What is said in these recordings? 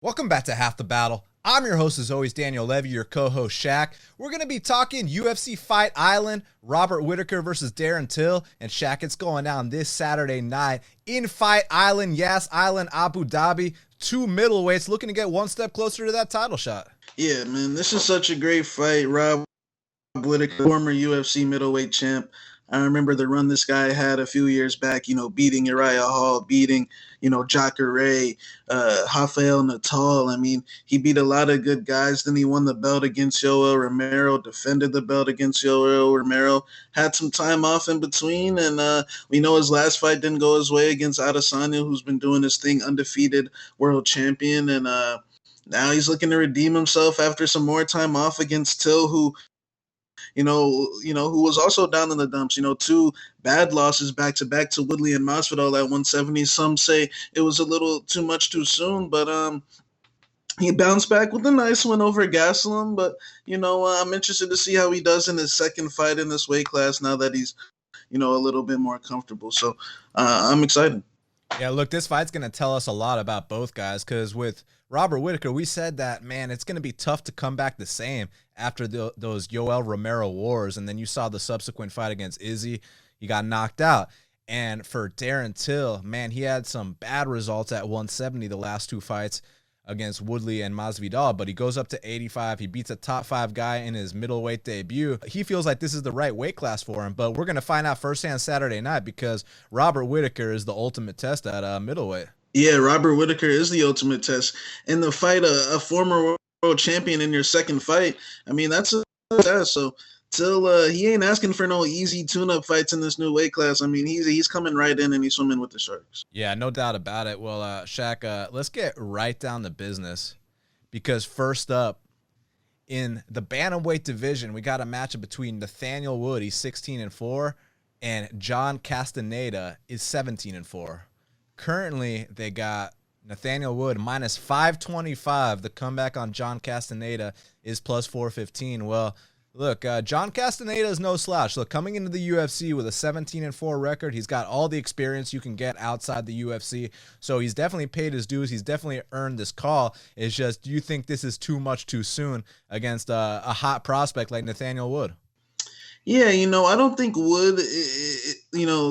Welcome back to Half the Battle. I'm your host, as always, Daniel Levy, your co-host, Shaq. We're going to be talking UFC Fight Island, Robert Whittaker versus Darren Till. And Shaq, it's going down this Saturday night in Fight Island. Yes, Island, Abu Dhabi. Two middleweights looking to get one step closer to that title shot. Yeah, man, this is such a great fight. Rob Whittaker, former UFC middleweight champ. I remember the run this guy had a few years back, beating Uriah Hall, beating, Correia, Raphael Natal. I mean, he beat a lot of good guys. Then he won the belt against Yoel Romero, defended the belt against Yoel Romero, had some time off in between. And we know his last fight didn't go his way against Adesanya, who's been doing his thing, undefeated world champion. And now he's looking to redeem himself after some more time off against Till, who who was also down in the dumps. Two bad losses back to back to Woodley and Masvidal at 170. Some say it was a little too much too soon, but he bounced back with a nice win over Gastelum. But I'm interested to see how he does in his second fight in this weight class now that he's a little bit more comfortable. So I'm excited. Yeah, look, this fight's going to tell us a lot about both guys, because with Robert Whittaker, we said that, man, it's going to be tough to come back the same after those Yoel Romero wars, and then you saw the subsequent fight against Izzy. He got knocked out. And for Darren Till, man, he had some bad results at 170 the last two fights against Woodley and Masvidal, but he goes up to 85. He beats a top 5 guy in his middleweight debut. He feels like this is the right weight class for him, but we're going to find out firsthand Saturday night, because Robert Whittaker is the ultimate test at middleweight. Yeah, Robert Whittaker is the ultimate test. In the fight, a former world champion in your second fight, I mean, that's a test. So Till, he ain't asking for no easy tune-up fights in this new weight class. I mean, he's coming right in and he's swimming with the sharks. Yeah, no doubt about it. Well, Shaq, let's get right down to business, because first up, in the bantamweight division, we got a matchup between Nathaniel Wood, he's 16-4, and John Castenada is 17-4. Currently, they got Nathaniel Wood minus 525. The comeback on John Castenada is plus 415. Well, look, John Castenada is no slouch. Look, coming into the UFC with a 17-4 record, he's got all the experience you can get outside the UFC. So he's definitely paid his dues. He's definitely earned this call. It's just, do you think this is too much too soon against a hot prospect like Nathaniel Wood? Yeah, I don't think Wood,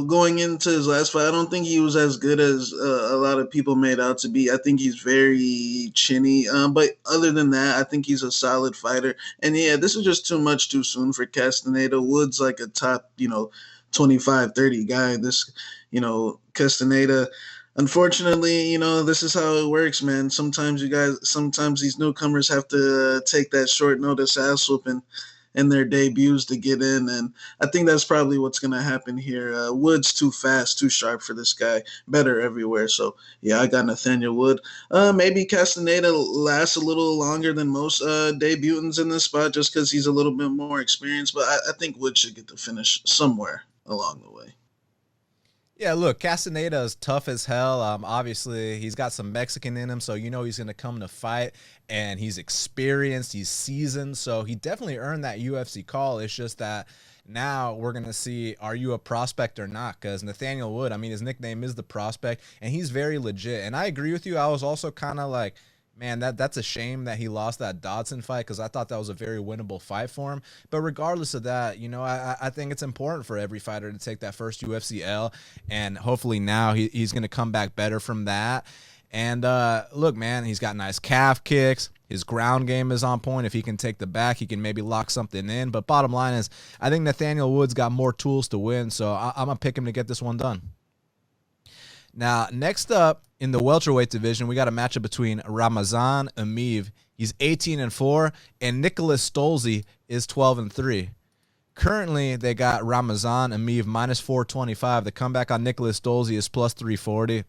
going into his last fight, I don't think he was as good as a lot of people made out to be. I think he's very chinny. But other than that, I think he's a solid fighter. And yeah, this is just too much too soon for Castaneda. Wood's like a top, 25, 30 guy. This, Castaneda, unfortunately, this is how it works, man. Sometimes these newcomers have to take that short notice ass whooping in their debuts to get in, and I think that's probably what's going to happen here. Wood's too fast, too sharp for this guy, better everywhere. So yeah, I got Nathaniel Wood. Maybe Castaneda lasts a little longer than most debutants in this spot, just because he's a little bit more experienced, but I think Wood should get the finish somewhere along the way. Yeah, look, Castaneda is tough as hell. Obviously, he's got some Mexican in him, so he's going to come to fight, and he's experienced, he's seasoned, so he definitely earned that UFC call. It's just that now we're going to see, are you a prospect or not? Because Nathaniel Wood, I mean, his nickname is the prospect, and he's very legit. And I agree with you. I was also kind of like, man, that's a shame that he lost that Dodson fight, because I thought that was a very winnable fight for him. But regardless of that, I think it's important for every fighter to take that first UFC L, and hopefully now he's going to come back better from that. And look, man, he's got nice calf kicks. His ground game is on point. If he can take the back, he can maybe lock something in. But bottom line is, I think Nathaniel Wood's got more tools to win, so I'm going to pick him to get this one done. Now, next up in the welterweight division, we got a matchup between Ramazan Emeev. He's 18-4, and Nikolas Stolze is 12-3. Currently, they got Ramazan Emeev minus 425. The comeback on Nikolas Stolze is plus 340.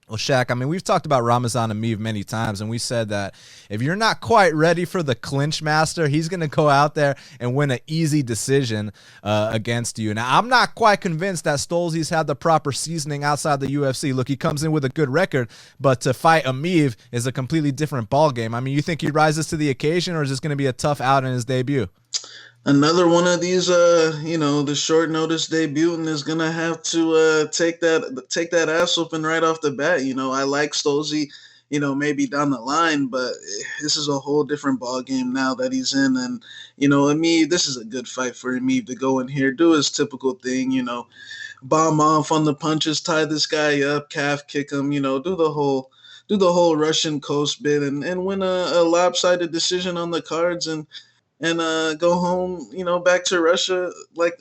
Well, Shaq, I mean, we've talked about Ramazan Emeev many times, and we said that if you're not quite ready for the clinch master, he's going to go out there and win an easy decision against you. Now, I'm not quite convinced that Stolze's had the proper seasoning outside the UFC. Look, he comes in with a good record, but to fight Emeev is a completely different ballgame. I mean, you think he rises to the occasion, or is this going to be a tough out in his debut? Another one of these, the short notice debutant is gonna have to take that ass whooping right off the bat. I like Stolze. maybe down the line, but this is a whole different ball game now that he's in. And, Emeev, this is a good fight for Emeev to go in here, do his typical thing, bomb off on the punches, tie this guy up, calf kick him, do the whole Russian coast bit and win a lopsided decision on the cards and go home, back to Russia. Like,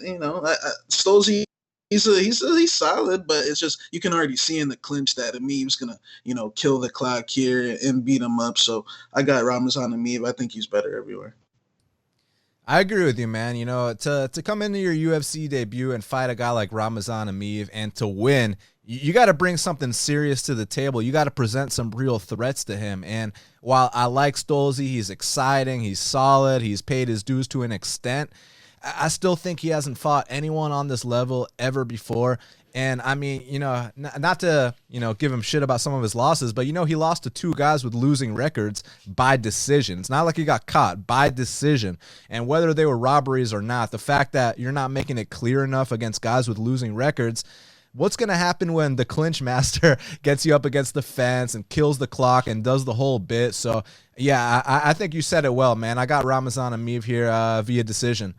Stolze, he's solid, but it's just you can already see in the clinch that Emeev's gonna, kill the clock here and beat him up. So I got Ramazan Emeev. I think he's better everywhere. I agree with you, man. To come into your UFC debut and fight a guy like Ramazan Emeev and to win, you got to bring something serious to the table. You got to present some real threats to him. And while I like Stolze, he's exciting, he's solid, he's paid his dues to an extent, I still think he hasn't fought anyone on this level ever before. And I mean, not to, give him shit about some of his losses, but, he lost to two guys with losing records by decision. It's not like he got caught by decision. And whether they were robberies or not, the fact that you're not making it clear enough against guys with losing records, what's going to happen when the clinch master gets you up against the fence and kills the clock and does the whole bit? So, yeah, I think you said it well, man. I got Ramazan Emeev here via decision.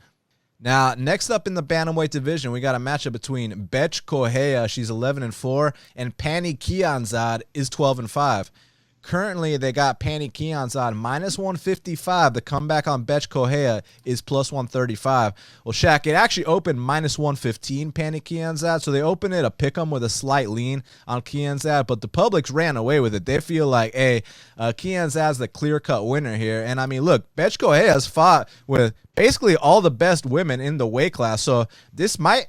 Now, next up in the bantamweight division, we got a matchup between Bethe Correia, she's 11-4, and Pannie Kianzad is 12-5. Currently, they got Pannie Kianzad minus 155. The comeback on Bethe Correia is plus 135. Well, Shaq, it actually opened minus 115, Pannie Kianzad. So they opened it a pick'em with a slight lean on Kianzad, but the public ran away with it. They feel like, hey, Kianzad's the clear-cut winner here. And I mean, look, Bethe Correia has fought with basically all the best women in the weight class. So this might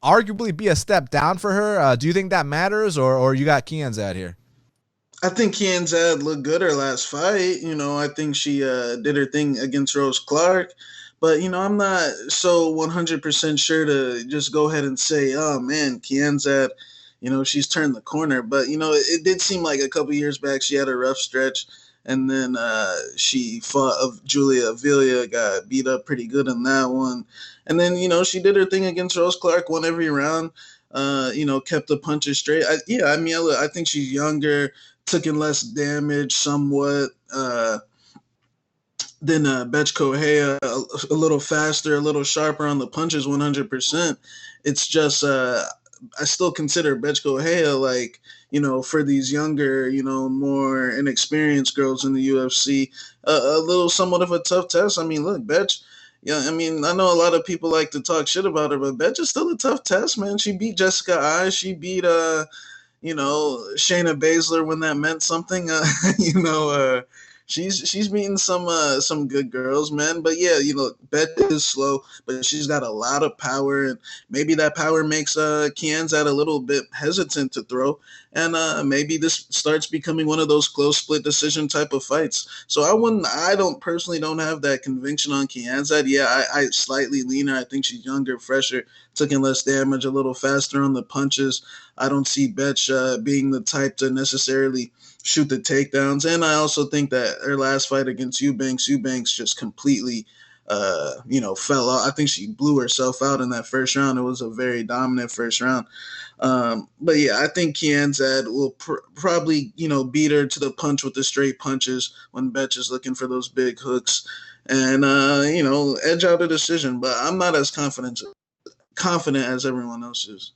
arguably be a step down for her. Do you think that matters, or you got Kianzad here? I think Kianzad looked good her last fight. I think she did her thing against Rose Clark. But, I'm not so 100% sure to just go ahead and say, oh, man, Kianzad, she's turned the corner. But, it did seem like a couple years back she had a rough stretch. And then she fought Julia Avila, got beat up pretty good in that one. And then, she did her thing against Rose Clark, won every round, kept the punches straight. I think she's younger, took in less damage somewhat than Bethe Correia, a little faster, a little sharper on the punches, 100%. It's just I still consider Bethe Correia like, for these younger, more inexperienced girls in the UFC, a little somewhat of a tough test. I mean, look, Bethe, I know a lot of people like to talk shit about her, but Bethe is still a tough test, man. She beat Jessica Eye. She beat Shayna Baszler when that meant something. She's beating some good girls, man. But yeah, Bethe is slow, but she's got a lot of power, and maybe that power makes Kianzad a little bit hesitant to throw, and maybe this starts becoming one of those close split decision type of fights. So I don't personally have that conviction on Kianzad. Yeah, I slightly leaner. I think she's younger, fresher, took in less damage, a little faster on the punches. I don't see Bethe being the type to necessarily shoot the takedowns. And I also think that her last fight against Eubanks just completely, fell out. I think she blew herself out in that first round. It was a very dominant first round. But yeah, I think Kianzad will probably, beat her to the punch with the straight punches when Bethe is looking for those big hooks and, edge out a decision. But I'm not as confident as everyone else is.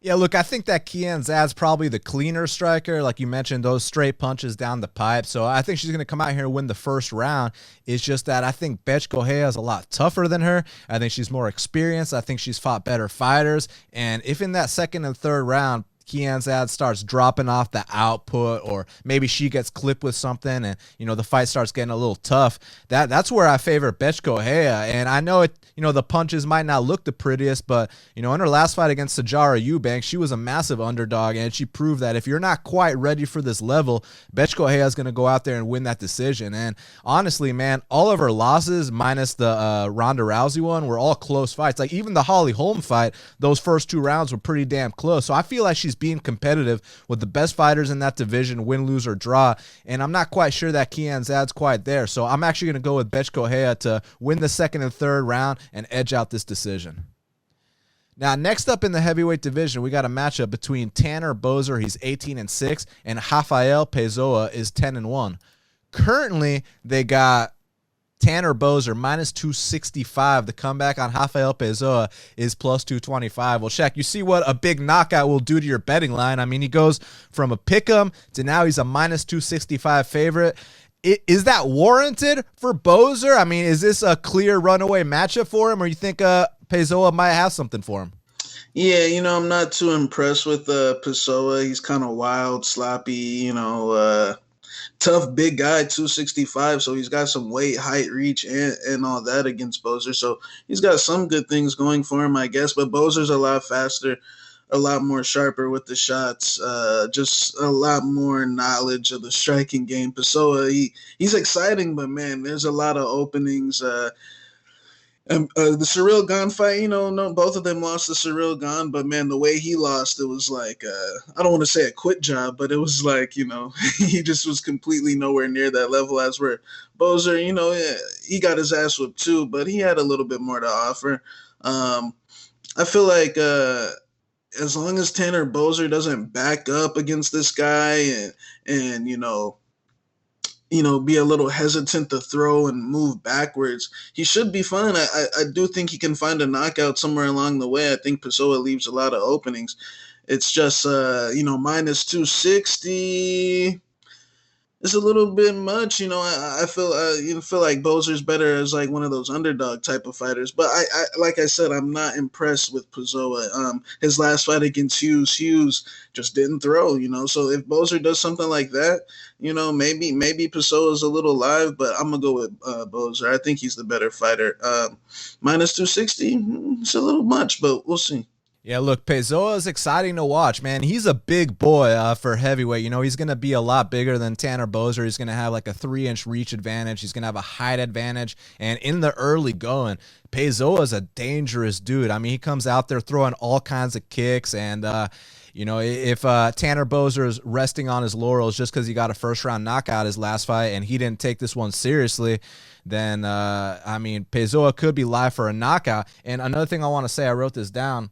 Yeah, look, I think that Kianzad's probably the cleaner striker. Like you mentioned, those straight punches down the pipe. So I think she's going to come out here and win the first round. It's just that I think Bethe Correia is a lot tougher than her. I think she's more experienced. I think she's fought better fighters. And if in that second and third round, Kianzad starts dropping off the output, or maybe she gets clipped with something and, the fight starts getting a little tough, that's where I favor Bethe Correia. And I know it, the punches might not look the prettiest, but, in her last fight against Sijara Eubanks, she was a massive underdog, and she proved that if you're not quite ready for this level, Bethe Correia is going to go out there and win that decision. And honestly, man, all of her losses, minus the Ronda Rousey one, were all close fights. Like even the Holly Holm fight, those first two rounds were pretty damn close. So I feel like she's being competitive with the best fighters in that division, win, lose, or draw. And I'm not quite sure that Kianzad's quite there. So I'm actually going to go with Bethe Correia to win the second and third round and edge out this decision. Now, next up in the heavyweight division, we got a matchup between Tanner Boser, he's 18-6, and Raphael Pessoa is 10-1. Currently, they got Tanner Boser minus 265. The comeback on Raphael Pessoa is plus 225. Well, Shaq, you see what a big knockout will do to your betting line. I mean, he goes from a pick'em to now he's a minus 265 favorite. Is that warranted for Boser? I mean, is this a clear runaway matchup for him, or you think Pessoa might have something for him? Yeah, I'm not too impressed with Pessoa. He's kind of wild, sloppy, tough big guy, 265. So he's got some weight, height, reach, and all that against Boser. So he's got some good things going for him, I guess. But Boser's a lot faster, a lot more sharper with the shots, just a lot more knowledge of the striking game. Pessoa, he's exciting, but man, there's a lot of openings. The Cyril Gane fight, no, both of them lost to Cyril Gane, but man, the way he lost, it was like, I don't want to say a quit job, but it was like, he just was completely nowhere near that level. As where Boser, he got his ass whipped too, but he had a little bit more to offer. I feel like as long as Tanner Boser doesn't back up against this guy and be a little hesitant to throw and move backwards, he should be fine. I do think he can find a knockout somewhere along the way. I think Pessoa leaves a lot of openings. It's just, minus 260. It's a little bit much. I feel like Boser's better as like one of those underdog type of fighters. But I like I said, I'm not impressed with Pessoa. His last fight against Hughes just didn't throw. So if Boser does something like that, maybe Pessoa's a little live. But I'm gonna go with Boser. I think he's the better fighter. Minus 260, it's a little much, but we'll see. Yeah, look, Pessoa is exciting to watch, man. He's a big boy for heavyweight. He's going to be a lot bigger than Tanner Boser. He's going to have like a 3-inch reach advantage. He's going to have a height advantage. And in the early going, Pessoa is a dangerous dude. I mean, he comes out there throwing all kinds of kicks. And, if Tanner Boser is resting on his laurels just because he got a first-round knockout his last fight and he didn't take this one seriously, then, Pessoa could be live for a knockout. And another thing I want to say, I wrote this down,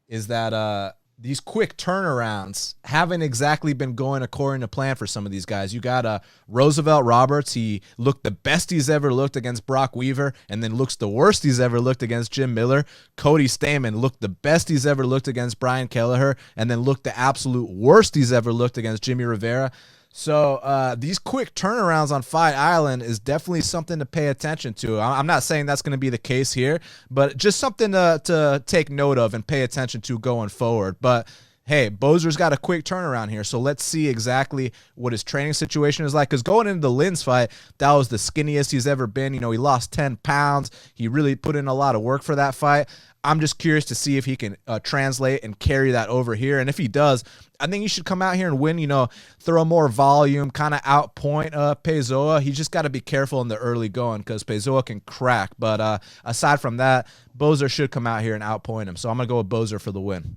is that these quick turnarounds haven't exactly been going according to plan for some of these guys. You got Roosevelt Roberts. He looked the best he's ever looked against Brock Weaver and then looks the worst he's ever looked against Jim Miller. Cody Stamann looked the best he's ever looked against Brian Kelleher and then looked the absolute worst he's ever looked against Jimmy Rivera. So these quick turnarounds on Fight Island is definitely something to pay attention to. I'm not saying that's going to be the case here, but just something to take note of and pay attention to going forward. But hey, Boser's got a quick turnaround here, so let's see exactly what his training situation is like. Because going into the Lins fight, that was the skinniest he's ever been. He lost 10 pounds. He really put in a lot of work for that fight. I'm just curious to see if he can translate and carry that over here. And if he does, I think he should come out here and win, throw more volume, kind of outpoint Pessoa. He just got to be careful in the early going because Pessoa can crack. But aside from that, Boser should come out here and outpoint him. So I'm going to go with Boser for the win.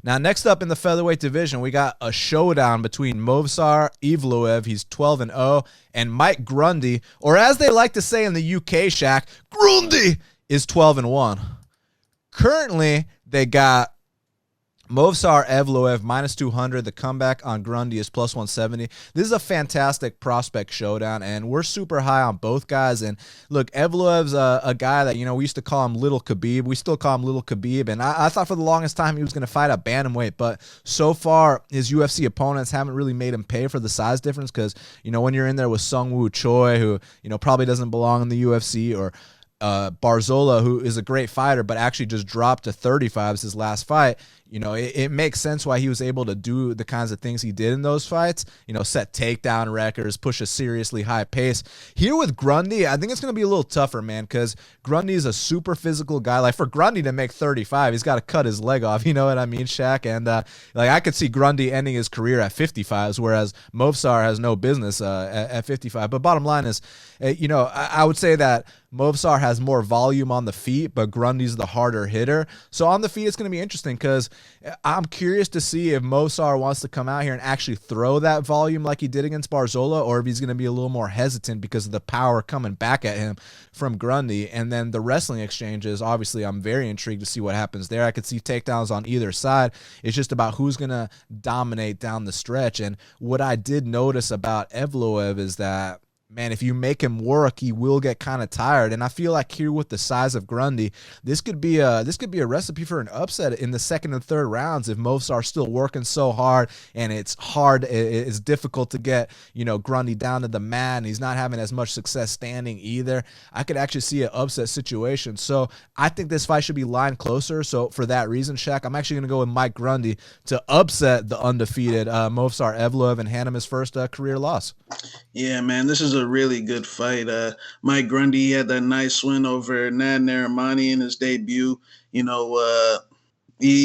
Now, next up in the featherweight division, we got a showdown between Movsar Evloev, he's 12-0, and Mike Grundy, or as they like to say in the UK, Shaq, Grundy is 12-1. Currently, they got Movsar Evloev minus 200. The comeback on Grundy is plus 170. This is a fantastic prospect showdown, and we're super high on both guys. And look, Evloev's a guy that, we used to call him Little Khabib. We still call him Little Khabib, and I thought for the longest time he was going to fight at bantamweight, but so far his UFC opponents haven't really made him pay for the size difference because, when you're in there with Sungwoo Choi, who, probably doesn't belong in the UFC, or Barzola, who is a great fighter, but actually just dropped to 35s his last fight. It makes sense why he was able to do the kinds of things he did in those fights, set takedown records, push a seriously high pace. Here with Grundy, I think it's going to be a little tougher, man, because Grundy is a super physical guy. Like, for Grundy to make 35, he's got to cut his leg off, you know what I mean, Shaq? And, I could see Grundy ending his career at 55s, whereas Movsar has no business at 55. But bottom line is, I would say that Movsar has more volume on the feet, but Grundy's the harder hitter. So on the feet, it's going to be interesting because I'm curious to see if Movsar wants to come out here and actually throw that volume like he did against Barzola, or if he's going to be a little more hesitant because of the power coming back at him from Grundy. And then the wrestling exchanges, obviously, I'm very intrigued to see what happens there. I could see takedowns on either side. It's just about who's going to dominate down the stretch. And what I did notice about Evloev is that, man, if you make him work, he will get kind of tired. And I feel like here with the size of Grundy, this could be a recipe for an upset in the second and third rounds if Movsar still working so hard and it's difficult to get, Grundy down to the mat and he's not having as much success standing either. I could actually see an upset situation. So I think this fight should be lined closer. So for that reason, Shaq, I'm actually going to go with Mike Grundy to upset the undefeated Movsar Evloev and hand him his first career loss. Yeah, man, this is a really good fight. Mike Grundy had that nice win over Nathaniel in his debut. He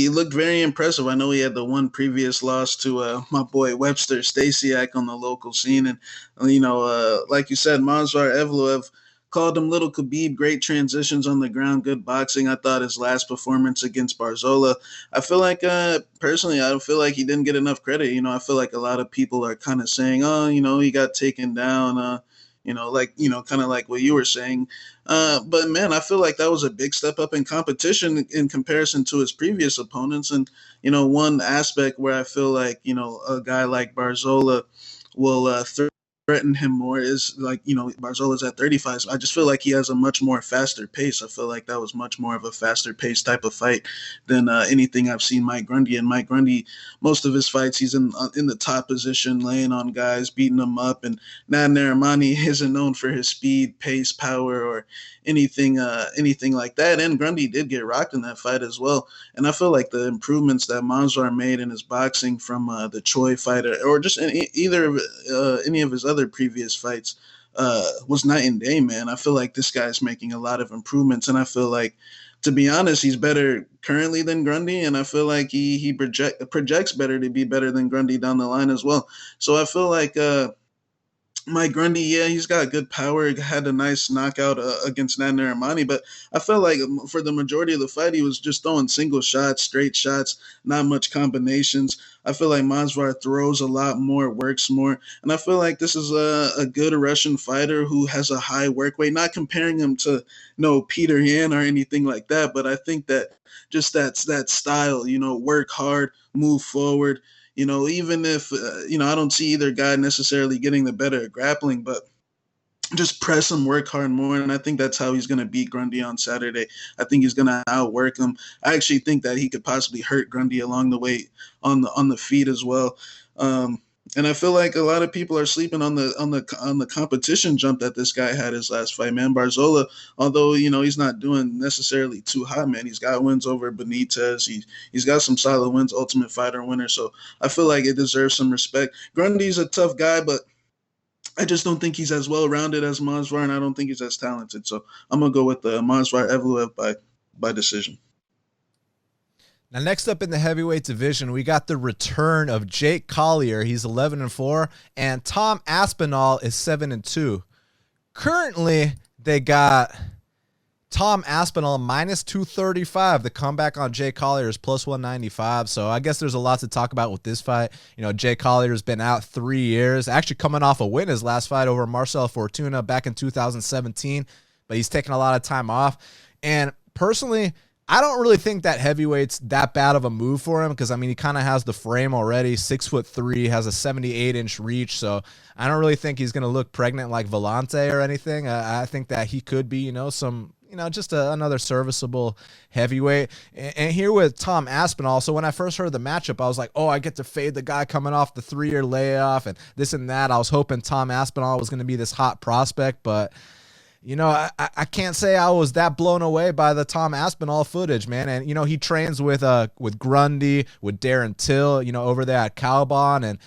looked very impressive. I know he had the one previous loss to my boy Webster Stasiak on the local scene. And, like you said, Movsar Evloev called him Little Khabib, great transitions on the ground, good boxing. I thought his last performance against Barzola, I feel like, personally, I don't feel like he didn't get enough credit. I feel like a lot of people are kind of saying, oh, he got taken down, kind of like what you were saying. But, man, I feel like that was a big step up in competition in comparison to his previous opponents. And, one aspect where I feel like, a guy like Barzola will threaten him more is Barzola's at 35. So I just feel like he has a much more faster pace. I feel like that was much more of a faster pace type of fight than anything I've seen Mike Grundy. And Mike Grundy, most of his fights, he's in the top position, laying on guys, beating them up. And Nathaniel isn't known for his speed, pace, power, or anything like that. And Grundy did get rocked in that fight as well. And I feel like the improvements that Movsar made in his boxing from the Choi fighter, or just any of his other previous fights, was night and day, man. I feel like this guy's making a lot of improvements, and I feel like, to be honest, he's better currently than Grundy, and I feel like he projects better to be better than Grundy down the line as well. So I feel like Mike Grundy, yeah, he's got good power. He had a nice knockout against Nathaniel, but I felt like for the majority of the fight, he was just throwing single shots, straight shots, not much combinations. I feel like Movsar throws a lot more, works more, and I feel like this is a good Russian fighter who has a high work rate. Not comparing him to Peter Yan or anything like that, but I think that just that style, work hard, move forward. Even if, I don't see either guy necessarily getting the better at grappling, but just press him, work hard more. And I think that's how he's going to beat Grundy on Saturday. I think he's going to outwork him. I actually think that he could possibly hurt Grundy along the way on the feet as well. And I feel like a lot of people are sleeping on the competition jump that this guy had his last fight, man. Barzola, although, he's not doing necessarily too hot, man. He's got wins over Benitez. He's got some solid wins, Ultimate Fighter winner. So I feel like it deserves some respect. Grundy's a tough guy, but I just don't think he's as well-rounded as Movsar, and I don't think he's as talented. So I'm going to go with Movsar Evloev by decision. Now, next up in the heavyweight division, we got the return of Jake Collier. He's 11-4, and Tom Aspinall is 7-2. Currently, they got Tom Aspinall minus 235. The comeback on Jake Collier is plus 195. So I guess there's a lot to talk about with this fight. Jake Collier's been out 3 years, actually coming off a win his last fight over Marcel Fortuna back in 2017, but he's taken a lot of time off. And personally, I don't really think that heavyweight's that bad of a move for him because, he kind of has the frame already, 6'3", has a 78-inch reach, so I don't really think he's going to look pregnant like Vellante or anything. I think that he could be, just another serviceable heavyweight. And here with Tom Aspinall, so when I first heard the matchup, I was like, oh, I get to fade the guy coming off the 3-year layoff and this and that. I was hoping Tom Aspinall was going to be this hot prospect, but I can't say I was that blown away by the Tom Aspinall footage, man. And, he trains with Grundy, with Darren Till, over there at Calbon. And,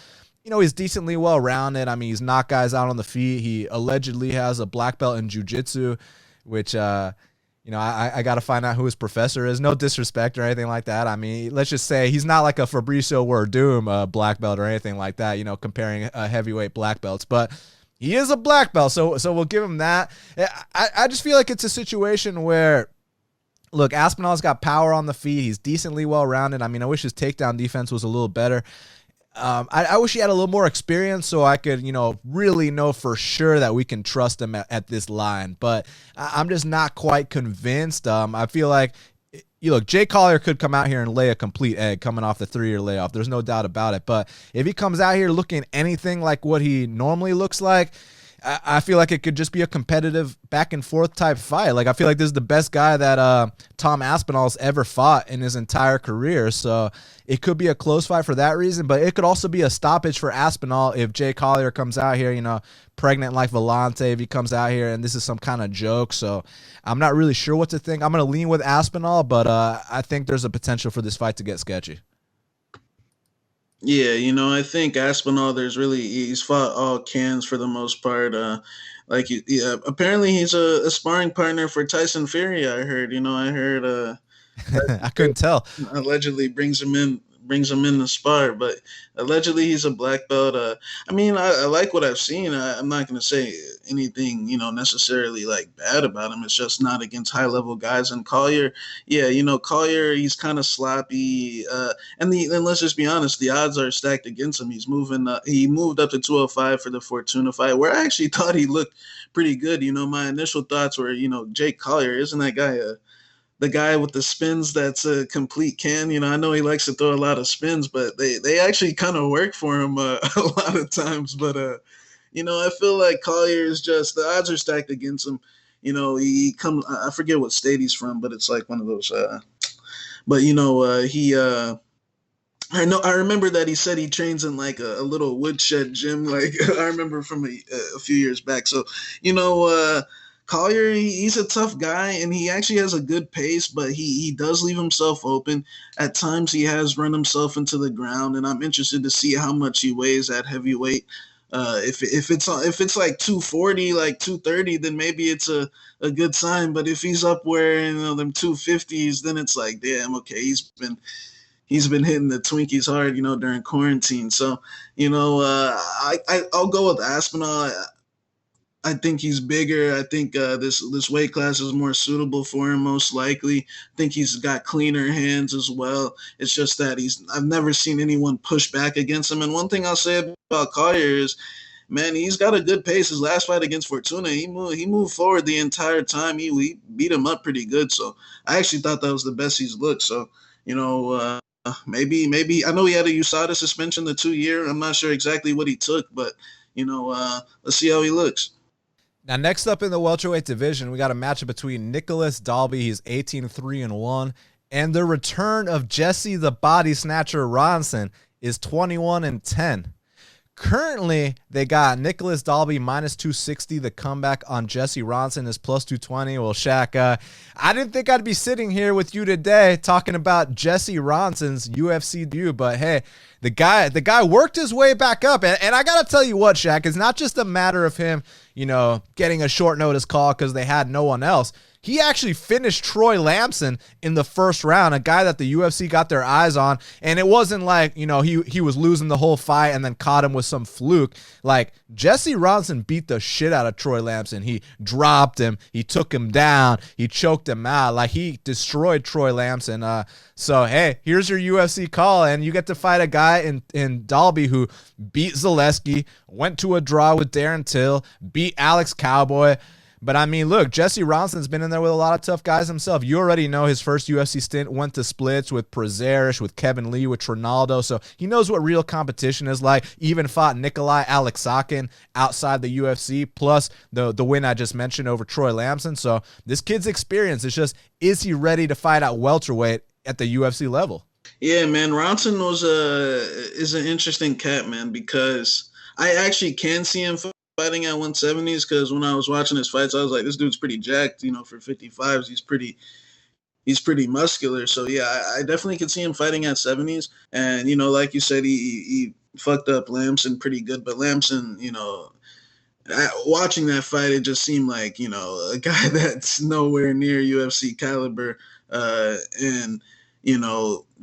he's decently well-rounded. He's knocked guys out on the feet. He allegedly has a black belt in jiu-jitsu, which, I got to find out who his professor is. No disrespect or anything like that. Let's just say he's not like a Fabricio Werdum black belt or anything like that, comparing heavyweight black belts. But He is a black belt, so we'll give him that. I just feel like it's a situation where, look, Aspinall's got power on the feet. He's decently well-rounded. I mean, I wish his takedown defense was a little better. I wish he had a little more experience so I could, really know for sure that we can trust him at this line. But I'm just not quite convinced. I feel like, look, Jay Collier could come out here and lay a complete egg coming off the 3-year layoff. There's no doubt about it. But if he comes out here looking anything like what he normally looks like, I feel like it could just be a competitive back and forth type fight. Like, I feel like this is the best guy that Tom Aspinall's ever fought in his entire career. So it could be a close fight for that reason, but it could also be a stoppage for Aspinall if Jay Collier comes out here, pregnant like Vellante, if he comes out here and this is some kind of joke. So I'm not really sure what to think. I'm going to lean with Aspinall, but I think there's a potential for this fight to get sketchy. Yeah, I think Aspinall, he's fought all cans for the most part. Apparently he's a sparring partner for Tyson Fury. I heard, I couldn't tell. Allegedly brings him in the spar, but allegedly he's a black belt. I like what I've seen. I'm not going to say anything, necessarily like bad about him. It's just not against high level guys. And Collier, yeah, Collier, he's kind of sloppy. And let's just be honest, the odds are stacked against him. He moved up to 205 for the Fortuna fight, where I actually thought he looked pretty good. My initial thoughts were, Jake Collier, isn't that guy the guy with the spins that's a complete can? I know he likes to throw a lot of spins, but they actually kind of work for him a lot of times. But I feel like Collier is just, the odds are stacked against him. He comes, I forget what state he's from, but it's like one of those. I remember that he said he trains in like a little woodshed gym. Like I remember from a few years back. So Collier, he's a tough guy, and he actually has a good pace, but he does leave himself open. At times, he has run himself into the ground, and I'm interested to see how much he weighs at heavyweight. If it's like 240, like 230, then maybe it's a good sign. But if he's up where them 250s, then it's like, damn, okay, he's been hitting the Twinkies hard, during quarantine. So, I'll go with Aspinall. I think he's bigger. I think this weight class is more suitable for him, most likely. I think he's got cleaner hands as well. It's just that I've never seen anyone push back against him. And one thing I'll say about Collier is, man, he's got a good pace. His last fight against Fortuna, he moved forward the entire time. He beat him up pretty good. So I actually thought that was the best he's looked. So, maybe I know he had a USADA suspension, the 2-year. I'm not sure exactly what he took, but let's see how he looks. Now, next up in the welterweight division, we got a matchup between Nicolas Dalby, he's 18-3-1, and the return of Jesse the Body Snatcher Ronson is 21-10. Currently, they got Nicolas Dalby -260. The comeback on Jesse Ronson is +220. Well, Shaq, I didn't think I'd be sitting here with you today talking about Jesse Ronson's UFC debut, but hey, the guy worked his way back up. And I got to tell you what, Shaq, it's not just a matter of him, getting a short notice call because they had no one else. He actually finished Troy Lamson in the first round, a guy that the UFC got their eyes on. And it wasn't like, he was losing the whole fight and then caught him with some fluke. Like, Jesse Ronson beat the shit out of Troy Lamson. He dropped him. He took him down. He choked him out. Like, he destroyed Troy Lamson. So, hey, here's your UFC call, and you get to fight a guy in Dalby who beat Zaleski, went to a draw with Darren Till, beat Alex Cowboy. But I mean, look, Jesse Ronson's been in there with a lot of tough guys himself. You already know his first UFC stint went to splits with Prezerish, with Kevin Lee, with Trinaldo. So he knows what real competition is like. Even fought Nikolai Alexakin outside the UFC, plus the win I just mentioned over Troy Lamson. So this kid's experience. It's just, is he ready to fight at welterweight at the UFC level? Yeah, man, Ronson is an interesting cat, man, because I actually can see him fighting at 170s, because when I was watching his fights, I was like, this dude's pretty jacked, for 55s. He's pretty muscular. So yeah, I definitely could see him fighting at 70s. And, like you said, he fucked up Lamson pretty good, but Lamson, watching that fight, it just seemed like, a guy that's nowhere near UFC caliber. And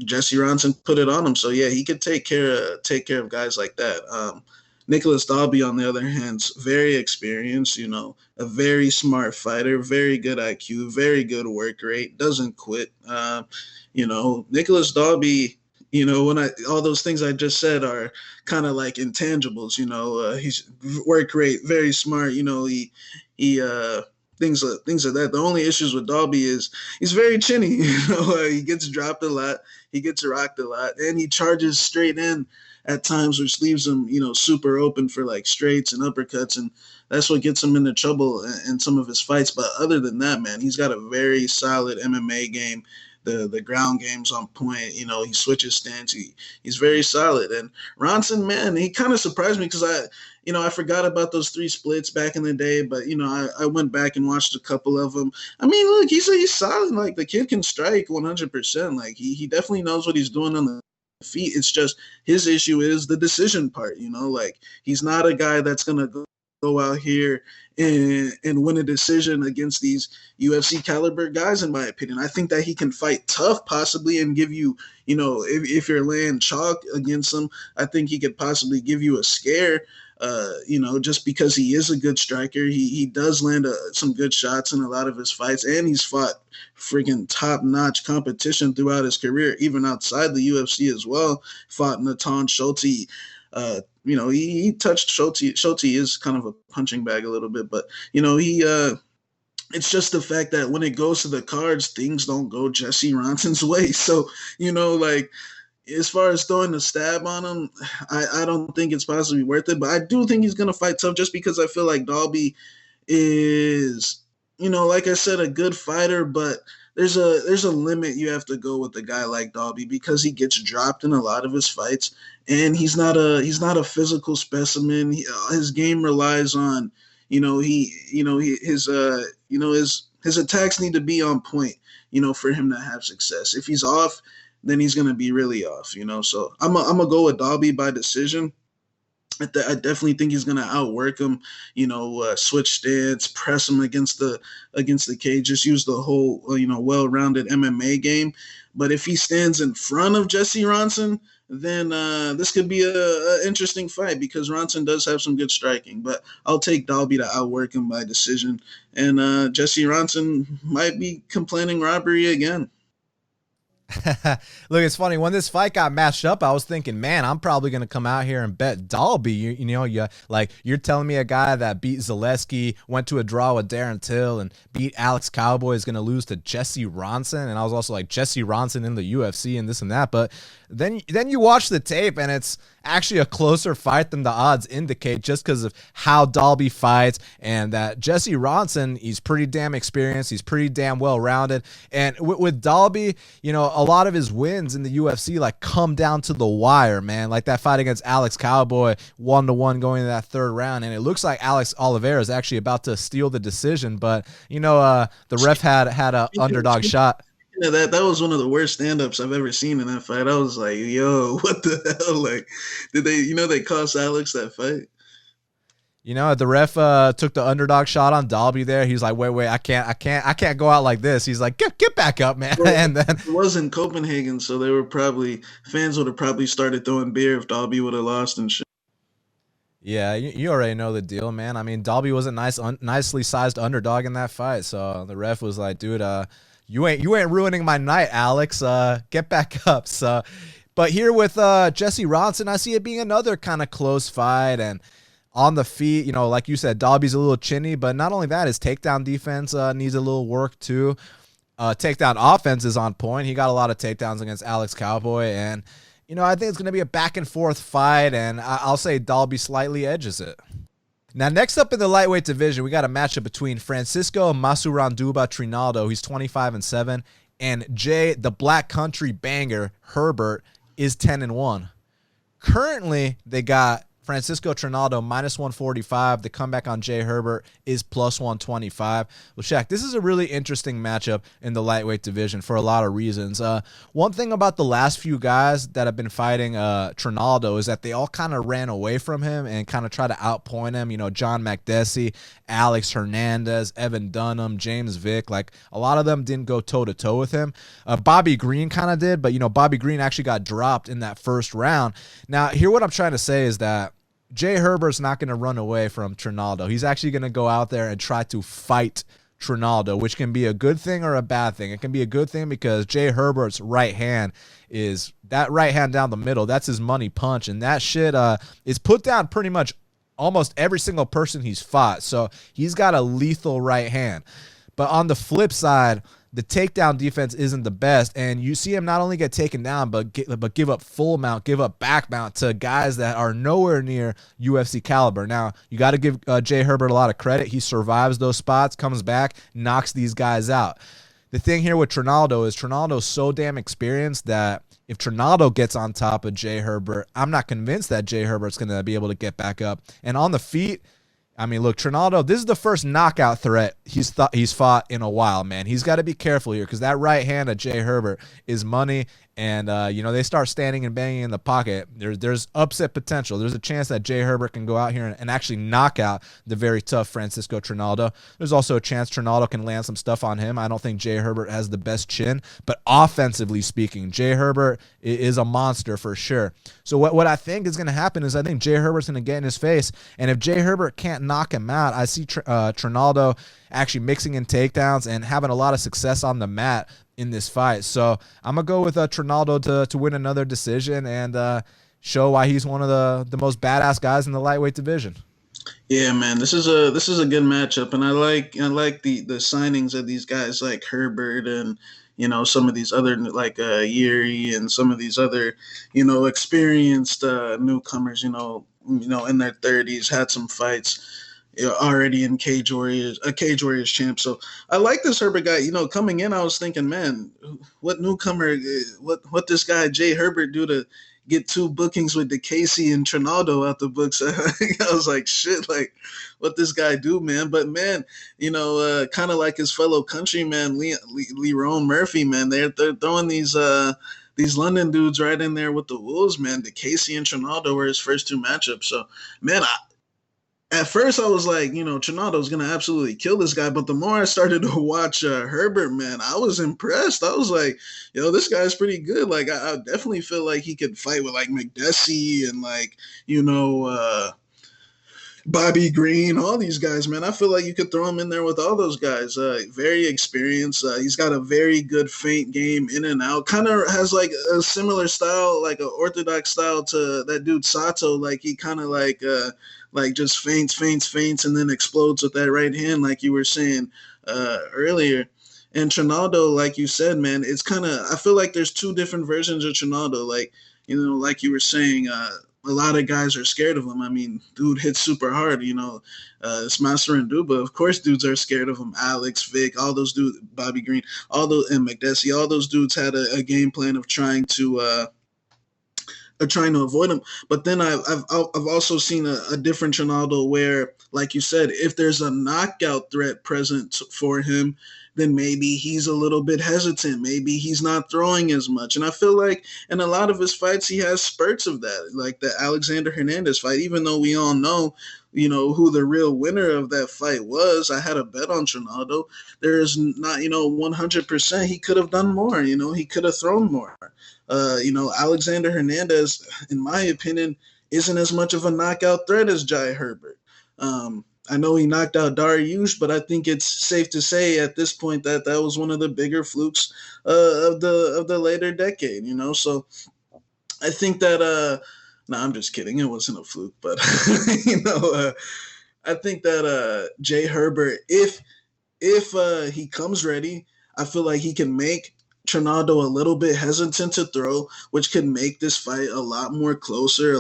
Jesse Ronson put it on him. So yeah, he could take care of guys like that. Nicolas Dalby, on the other hand, is very experienced, a very smart fighter, very good IQ, very good work rate, doesn't quit. Nicolas Dalby, when all those things I just said are kind of like intangibles, he's work rate, very smart, he things of that. The only issues with Dalby is he's very chinny. He gets dropped a lot, he gets rocked a lot, and he charges straight in at times, which leaves him, super open for like straights and uppercuts, and that's what gets him into trouble in some of his fights. But other than that, man, he's got a very solid MMA game. The ground game's on point. He switches stance. He's very solid. And Ronson, man, he kind of surprised me because I forgot about those 3 splits back in the day. But I went back and watched a couple of them. I mean, look, he's solid. Like the kid can strike 100%. Like he definitely knows what he's doing on the feet. It's just his issue is the decision part. Like he's not a guy that's gonna go out here and win a decision against these UFC caliber guys, in my opinion. I think that he can fight tough possibly and give you, if you're laying chalk against him, I think he could possibly give you a scare, just because he is a good striker. He does land some good shots in a lot of his fights, and he's fought freaking top-notch competition throughout his career, even outside the UFC as well. Fought Natan Schulte. He touched Schulte. Schulte is kind of a punching bag a little bit, but it's just the fact that when it goes to the cards, things don't go Jesse Ronson's way. So, like as far as throwing a stab on him, I don't think it's possibly worth it. But I do think he's gonna fight tough, just because I feel like Dalby is, like I said, a good fighter, but there's a limit you have to go with a guy like Dalby, because he gets dropped in a lot of his fights, and he's not a physical specimen. His game relies on, his attacks need to be on point, for him to have success. If he's off, then he's gonna be really off, So I'm gonna go with Dalby by decision. I definitely think he's gonna outwork him. Switch stance, press him against the cage, just use the whole well-rounded MMA game. But if he stands in front of Jesse Ronson, then this could be a interesting fight, because Ronson does have some good striking. But I'll take Dalby to outwork him by decision, and Jesse Ronson might be complaining robbery again. Look, it's funny, when this fight got matched up, I was thinking, man, I'm probably gonna come out here and bet Dalby. You're telling me a guy that beat Zaleski, went to a draw with Darren Till, and beat Alex Cowboy is gonna lose to Jesse Ronson. And I was also like, Jesse Ronson in the UFC and this and that. But then you watch the tape, and it's actually a closer fight than the odds indicate, just because of how Dalby fights, and that Jesse Ronson, he's pretty damn experienced, he's pretty damn well-rounded. And with Dalby, a lot of his wins in the UFC like come down to the wire, man. Like that fight against Alex Cowboy, 1-1 going into that 3rd round, and it looks like Alex Oliveira is actually about to steal the decision, but the ref had a underdog shot. Yeah, that was one of the worst stand-ups I've ever seen in that fight. I was like, yo, what the hell? Like, did they cost Alex that fight? The ref took the underdog shot on Dalby there. He's like, wait, I can't go out like this. He's like, get back up, man. Well, and then it was in Copenhagen, so fans would have probably started throwing beer if Dalby would have lost and shit. Yeah, you already know the deal, man. I mean, Dalby was a nicely sized underdog in that fight, so the ref was like, dude, you ain't ruining my night, Alex. Get back up. So, but here with Jesse Ronson, I see it being another kind of close fight, and on the feet, like you said, Dalby's a little chinny, but not only that, his takedown defense needs a little work too. Takedown offense is on point. He got a lot of takedowns against Alex Cowboy, and I think it's going to be a back and forth fight, and I'll say Dalby slightly edges it. Now, next up in the lightweight division, we got a matchup between Francisco Masuranduba Trinaldo, he's 25-7, and Jay, the Black Country banger, Herbert, is 10-1. Currently, they got Francisco Trinaldo -145. The comeback on Jay Herbert is +125. Well, Shaq, this is a really interesting matchup in the lightweight division for a lot of reasons. One thing about the last few guys that have been fighting Trinaldo is that they all kind of ran away from him and kind of try to outpoint him. John Makdessi, Alex Hernandez, Evan Dunham, James Vick, like a lot of them didn't go toe-to-toe with him. Bobby Green kind of did, but Bobby Green actually got dropped in that first round. Now, here what I'm trying to say is that Jay Herbert's not going to run away from Trinaldo. He's actually going to go out there and try to fight Trinaldo, which can be a good thing or a bad thing. It can be a good thing because Jay Herbert's right hand is that right hand down the middle. That's his money punch, and that shit is put down pretty much almost every single person he's fought. So he's got a lethal right hand. But on the flip side, the takedown defense isn't the best, and you see him not only get taken down, but give up full mount, give up back mount to guys that are nowhere near UFC caliber. Now, you got to give Jay Herbert a lot of credit. He survives those spots, comes back, knocks these guys out. The thing here with Trinaldo is Trinaldo's so damn experienced that if Trinaldo gets on top of Jay Herbert, I'm not convinced that Jay Herbert's going to be able to get back up. And on the feet, I mean, look, Trinaldo, this is the first knockout threat he's fought in a while, man. He's got to be careful here because that right hand of Jay Herbert is money. And, they start standing and banging in the pocket. There's upset potential. There's a chance that Jay Herbert can go out here and actually knock out the very tough Francisco Trinaldo. There's also a chance Trinaldo can land some stuff on him. I don't think Jay Herbert has the best chin, but offensively speaking, Jay Herbert is a monster for sure. So what I think is going to happen is I think Jay Herbert's going to get in his face, and if Jay Herbert can't knock him out, I see Trinaldo actually mixing in takedowns and having a lot of success on the mat in this fight. So I'm going to go with Trinaldo to win another decision and show why he's one of the most badass guys in the lightweight division. Yeah, man, this is a good matchup, and I like the signings of these guys like Herbert and some of these other like Yuri and some of these other experienced newcomers in their 30s, had some fights already in Cage Warriors champ. So I like this Herbert guy. Coming in, I was thinking, man, what newcomer, what this guy Jay Herbert do to get 2 bookings with DeCasey and Trinaldo out the books? I was like, shit, like what this guy do, man. But man, kind of like his fellow countryman Lerone Murphy, man, they're throwing these London dudes right in there with the Wolves, man. DeCasey and Trinaldo were his first 2 matchups. So man, at first, I was like, Trinaldo's going to absolutely kill this guy. But the more I started to watch Herbert, man, I was impressed. I was like, this guy's pretty good. Like, I definitely feel like he could fight with, like, McDessie and, like, Bobby Green, all these guys, man. I feel like you could throw him in there with all those guys. Very experienced. He's got a very good feint game in and out. Kind of has, like, a similar style, like an orthodox style to that dude Sato. Like, he kind of, like just feints, and then explodes with that right hand, like you were saying earlier. And Trinaldo, like you said, man, it's kind of, I feel like there's 2 different versions of Trinaldo. Like, like you were saying, a lot of guys are scared of him. I mean, dude hits super hard, it's Master and Duba. Of course, dudes are scared of him. Alex, Vic, all those dudes, Bobby Green, and McDessie, all those dudes had a game plan of trying to avoid him. But then I've also seen a different Trinaldo where, like you said, if there's a knockout threat present for him, then maybe he's a little bit hesitant. Maybe he's not throwing as much. And I feel like in a lot of his fights, he has spurts of that, like the Alexander Hernandez fight, even though we all know, who the real winner of that fight was. I had a bet on Trinaldo. There's not, 100% he could have done more. He could have thrown more. Alexander Hernandez, in my opinion, isn't as much of a knockout threat as Jai Herbert. I know he knocked out Dariush, but I think it's safe to say at this point that was one of the bigger flukes of the later decade. So I think that no, I'm just kidding. It wasn't a fluke, but I think that Jay Herbert, if he comes ready, I feel like he can make Trinaldo a little bit hesitant to throw, which could make this fight a lot more closer,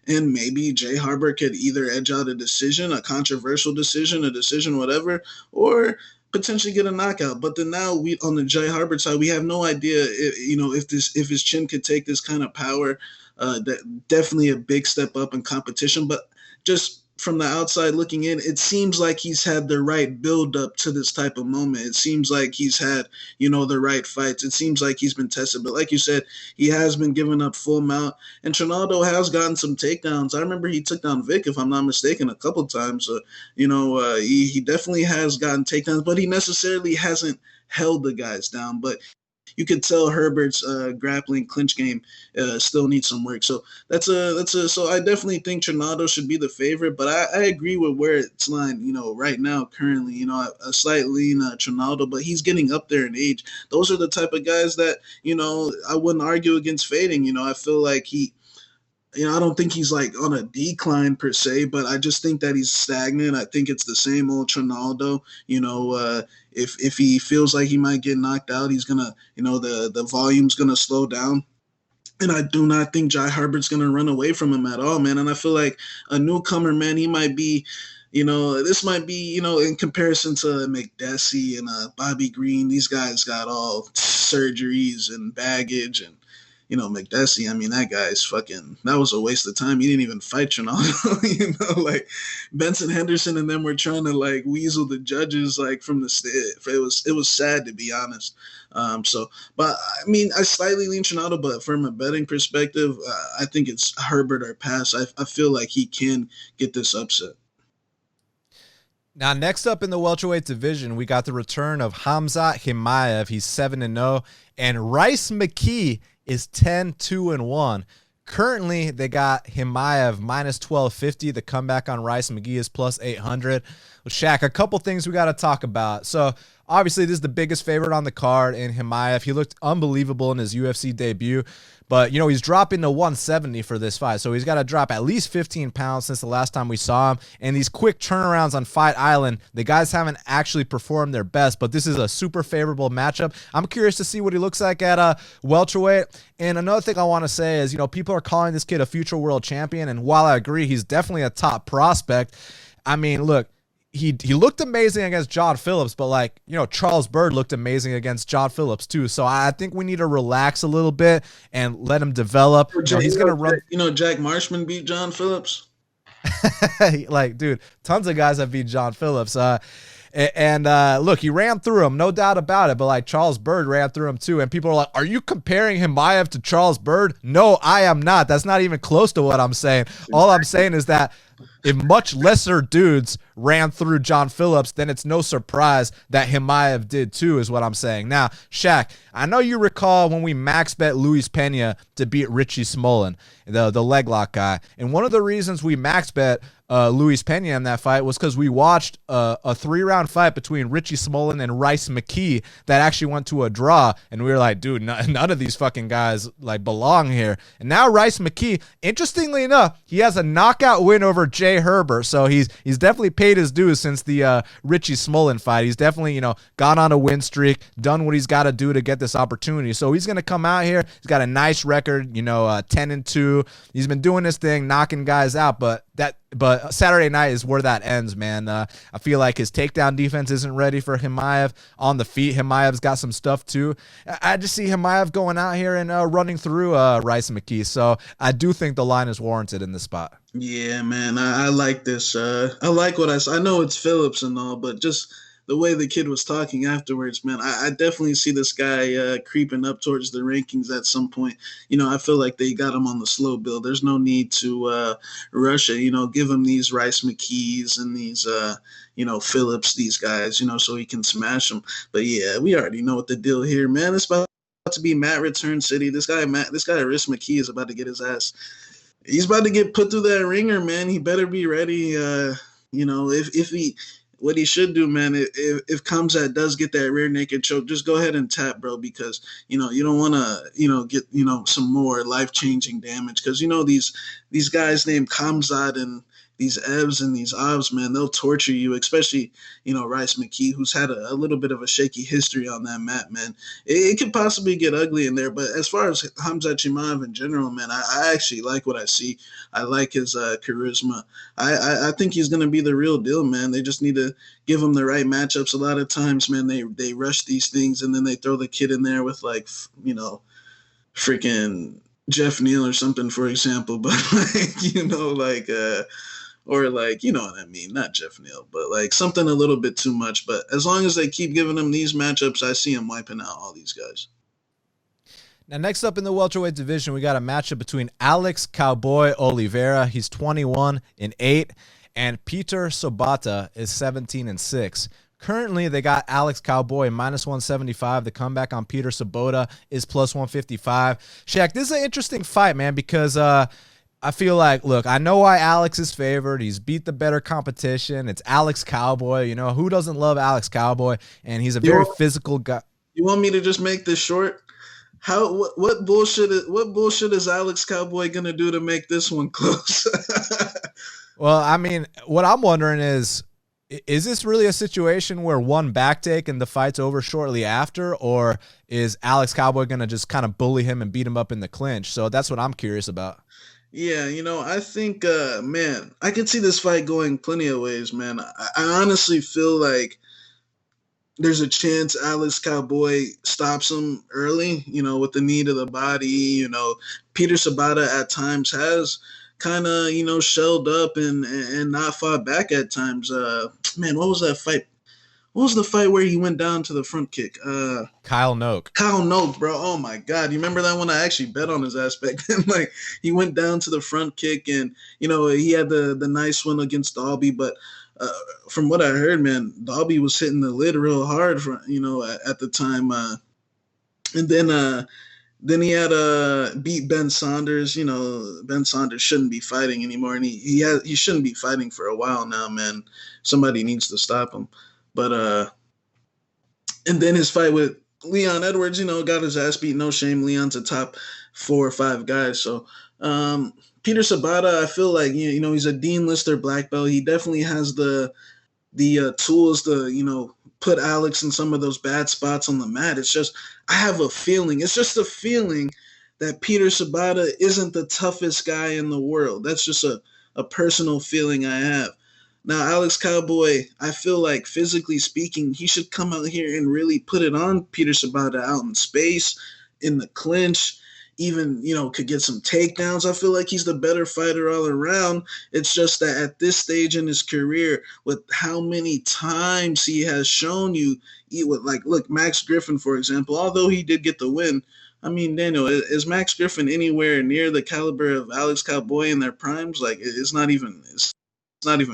and maybe Jay Herbert could either edge out a decision, a controversial decision, a decision, whatever, or potentially get a knockout. But then now we, on the Jay Herbert side, we have no idea if his chin could take this kind of power. That definitely a big step up in competition, but just from the outside looking in, it seems like he's had the right build up to this type of moment. It seems like he's had, the right fights. It seems like he's been tested. But like you said, he has been giving up full mount. And Trinaldo has gotten some takedowns. I remember he took down Vic, if I'm not mistaken, a couple times. He definitely has gotten takedowns, but he necessarily hasn't held the guys down. But you could tell Herbert's grappling clinch game still needs some work. So so I definitely think Trinaldo should be the favorite, but I agree with where it's lying, right now, currently, a slight lean Trinaldo, but he's getting up there in age. Those are the type of guys that, I wouldn't argue against fading. I feel like I don't think he's like on a decline per se, but I just think that he's stagnant. I think it's the same old Trinaldo. If he feels like he might get knocked out, he's gonna, the volume's gonna slow down. And I do not think Jai Herbert's gonna run away from him at all, man. And I feel like a newcomer, man, he might be, this might be, in comparison to McDessie and Bobby Green. These guys got all surgeries and baggage and McDessie, I mean, that guy's that was a waste of time. He didn't even fight Trinaldo, like Benson Henderson and them were trying to like weasel the judges like from the state. It was sad, to be honest. But I mean, I slightly lean Trinaldo, but from a betting perspective, I think it's Herbert or pass. I feel like he can get this upset. Now, next up in the welterweight division, we got the return of Khamzat Chimaev. He's 7-0, and Rhyes McKee is 10-2-1. Currently, they got Chimaev minus 1250. The comeback on Rhyes McKee is plus 800. Well, Shaq, a couple things we got to talk about. So, obviously, this is the biggest favorite on the card in Chimaev. He looked unbelievable in his UFC debut. But, he's dropping to 170 for this fight. So he's got to drop at least 15 pounds since the last time we saw him. And these quick turnarounds on Fight Island, the guys haven't actually performed their best. But this is a super favorable matchup. I'm curious to see what he looks like at welterweight. And another thing I want to say is, people are calling this kid a future world champion. And while I agree, he's definitely a top prospect. I mean, look. He looked amazing against John Phillips, but Charles Byrd looked amazing against John Phillips too. So I think we need to relax a little bit and let him develop. He's gonna run. Jack Marshman beat John Phillips. Dude, tons of guys have beat John Phillips. Look, he ran through him, no doubt about it. But Charles Byrd ran through him too. And people are like, "Are you comparing Chimaev to Charles Byrd?" No, I am not. That's not even close to what I'm saying. All I'm saying is that if much lesser dudes ran through John Phillips, then it's no surprise that Chimaev did too, is what I'm saying. Now, Shaq, I know you recall when we max bet Luis Pena to beat Richie Smolin, the leg lock guy. And one of the reasons we max bet Luis Pena in that fight was because we watched a 3-round fight between Richie Smolin and Rhyes McKee that actually went to a draw, and we were like, dude, none of these fucking guys belong here. And now Rhyes McKee, interestingly enough, he has a knockout win over Jay Herbert, so he's definitely paid his dues since the Richie Smolin fight. He's definitely gone on a win streak, done what he's got to do to get this opportunity. So he's gonna come out here. He's got a nice record, 10-2. He's been doing this thing, knocking guys out, but Saturday night is where that ends, man. I feel like his takedown defense isn't ready for Chimaev. On the feet, Chimaev's got some stuff too. I just see Chimaev going out here and running through Rhyes McKee. So I do think the line is warranted in this spot. Yeah, man, I like this. I like what I know it's Phillips and all, but just the way the kid was talking afterwards, man, I definitely see this guy creeping up towards the rankings at some point. I feel like they got him on the slow build. There's no need to rush it. Give him these Rhyes McKees and these, Phillips, these guys, so he can smash them. But yeah, we already know what the deal here, man. It's about to be Matt Return City. This guy Rhyes McKee is about to get his ass. He's about to get put through that ringer, man. He better be ready. What he should do, man, if Khamzat does get that rear naked choke, just go ahead and tap, bro, because, you don't want to, get, some more life-changing damage. Because, these guys named Khamzat and these Evs and these Ovs, man, they'll torture you, especially, Rhyes McKee, who's had a little bit of a shaky history on that mat, man. It could possibly get ugly in there, but as far as Khamzat Chimaev in general, man, I actually like what I see. I like his charisma. I think he's going to be the real deal, man. They just need to give him the right matchups. A lot of times, man, they rush these things, and then they throw the kid in there with, freaking Jeff Neal or something, for example, but, or you know what I mean, not Jeff Neal, but something a little bit too much. But as long as they keep giving him these matchups, I see him wiping out all these guys. Now, next up in the welterweight division, we got a matchup between Alex Cowboy Oliveira. He's 21-8, and Peter Sobotta is 17-6. Currently, they got Alex Cowboy -175. The comeback on Peter Sobotta is +155. Shaq, this is an interesting fight, man, because I feel like, look, I know why Alex is favored. He's beat the better competition. It's Alex Cowboy. You know, who doesn't love Alex Cowboy? And he's a very physical guy. You want me to just make this short? What bullshit is Alex Cowboy gonna do to make this one close? Well, I mean, what I'm wondering is this really a situation where one back take and the fight's over shortly after, or is Alex Cowboy going to just kind of bully him and beat him up in the clinch? So that's what I'm curious about. Yeah, I think, man, I can see this fight going plenty of ways, man. I honestly feel like there's a chance Alex Cowboy stops him early, with the knee to the body. Peter Sobotta at times has kind of, shelled up and not fought back at times. Man, what was that fight? What was the fight where he went down to the front kick? Kyle Noke. Kyle Noke, bro. Oh my God. You remember that one? I actually bet on his aspect. Like, he went down to the front kick and, he had the nice win against Dalby. But from what I heard, man, Dalby was hitting the lid real hard for, at the time. And then he had beat Ben Saunders. Ben Saunders shouldn't be fighting anymore, and he shouldn't be fighting for a while now, man. Somebody needs to stop him. But and then his fight with Leon Edwards, got his ass beat. No shame. Leon's a top 4 or 5 guy. So Peter Sobotta, I feel like he's a Dean Lister black belt. He definitely has the tools to put Alex in some of those bad spots on the mat. It's just, I have a feeling. It's just a feeling that Peter Sobotta isn't the toughest guy in the world. That's just a personal feeling I have. Now, Alex Cowboy, I feel like physically speaking, he should come out here and really put it on Peter Sobotta out in space, in the clinch, even, could get some takedowns. I feel like he's the better fighter all around. It's just that at this stage in his career, with how many times he has shown you, look, Max Griffin, for example, although he did get the win, I mean, Daniel, is Max Griffin anywhere near the caliber of Alex Cowboy in their primes? Like, it's not even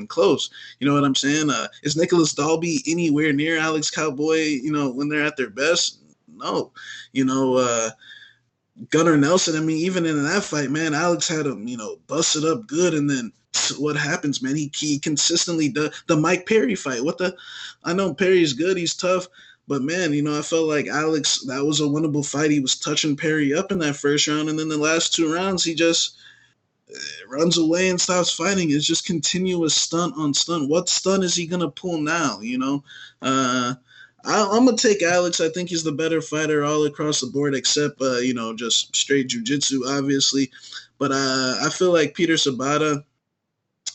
close. You know what I'm saying? Is Nicolas Dalby anywhere near Alex Cowboy, when they're at their best? No. Gunnar Nelson, I mean, even in that fight, man, Alex had him, busted up good. And then what happens, man? He consistently does the Mike Perry fight. I know Perry's good. He's tough. But, man, I felt like Alex, that was a winnable fight. He was touching Perry up in that first round. And then the last 2 rounds, he just runs away and stops fighting. It's just continuous stunt on stunt. What stunt is he going to pull now, I'm going to take Alex. I think he's the better fighter all across the board, except, just straight jiu-jitsu, obviously. But I feel like Peter Sobotta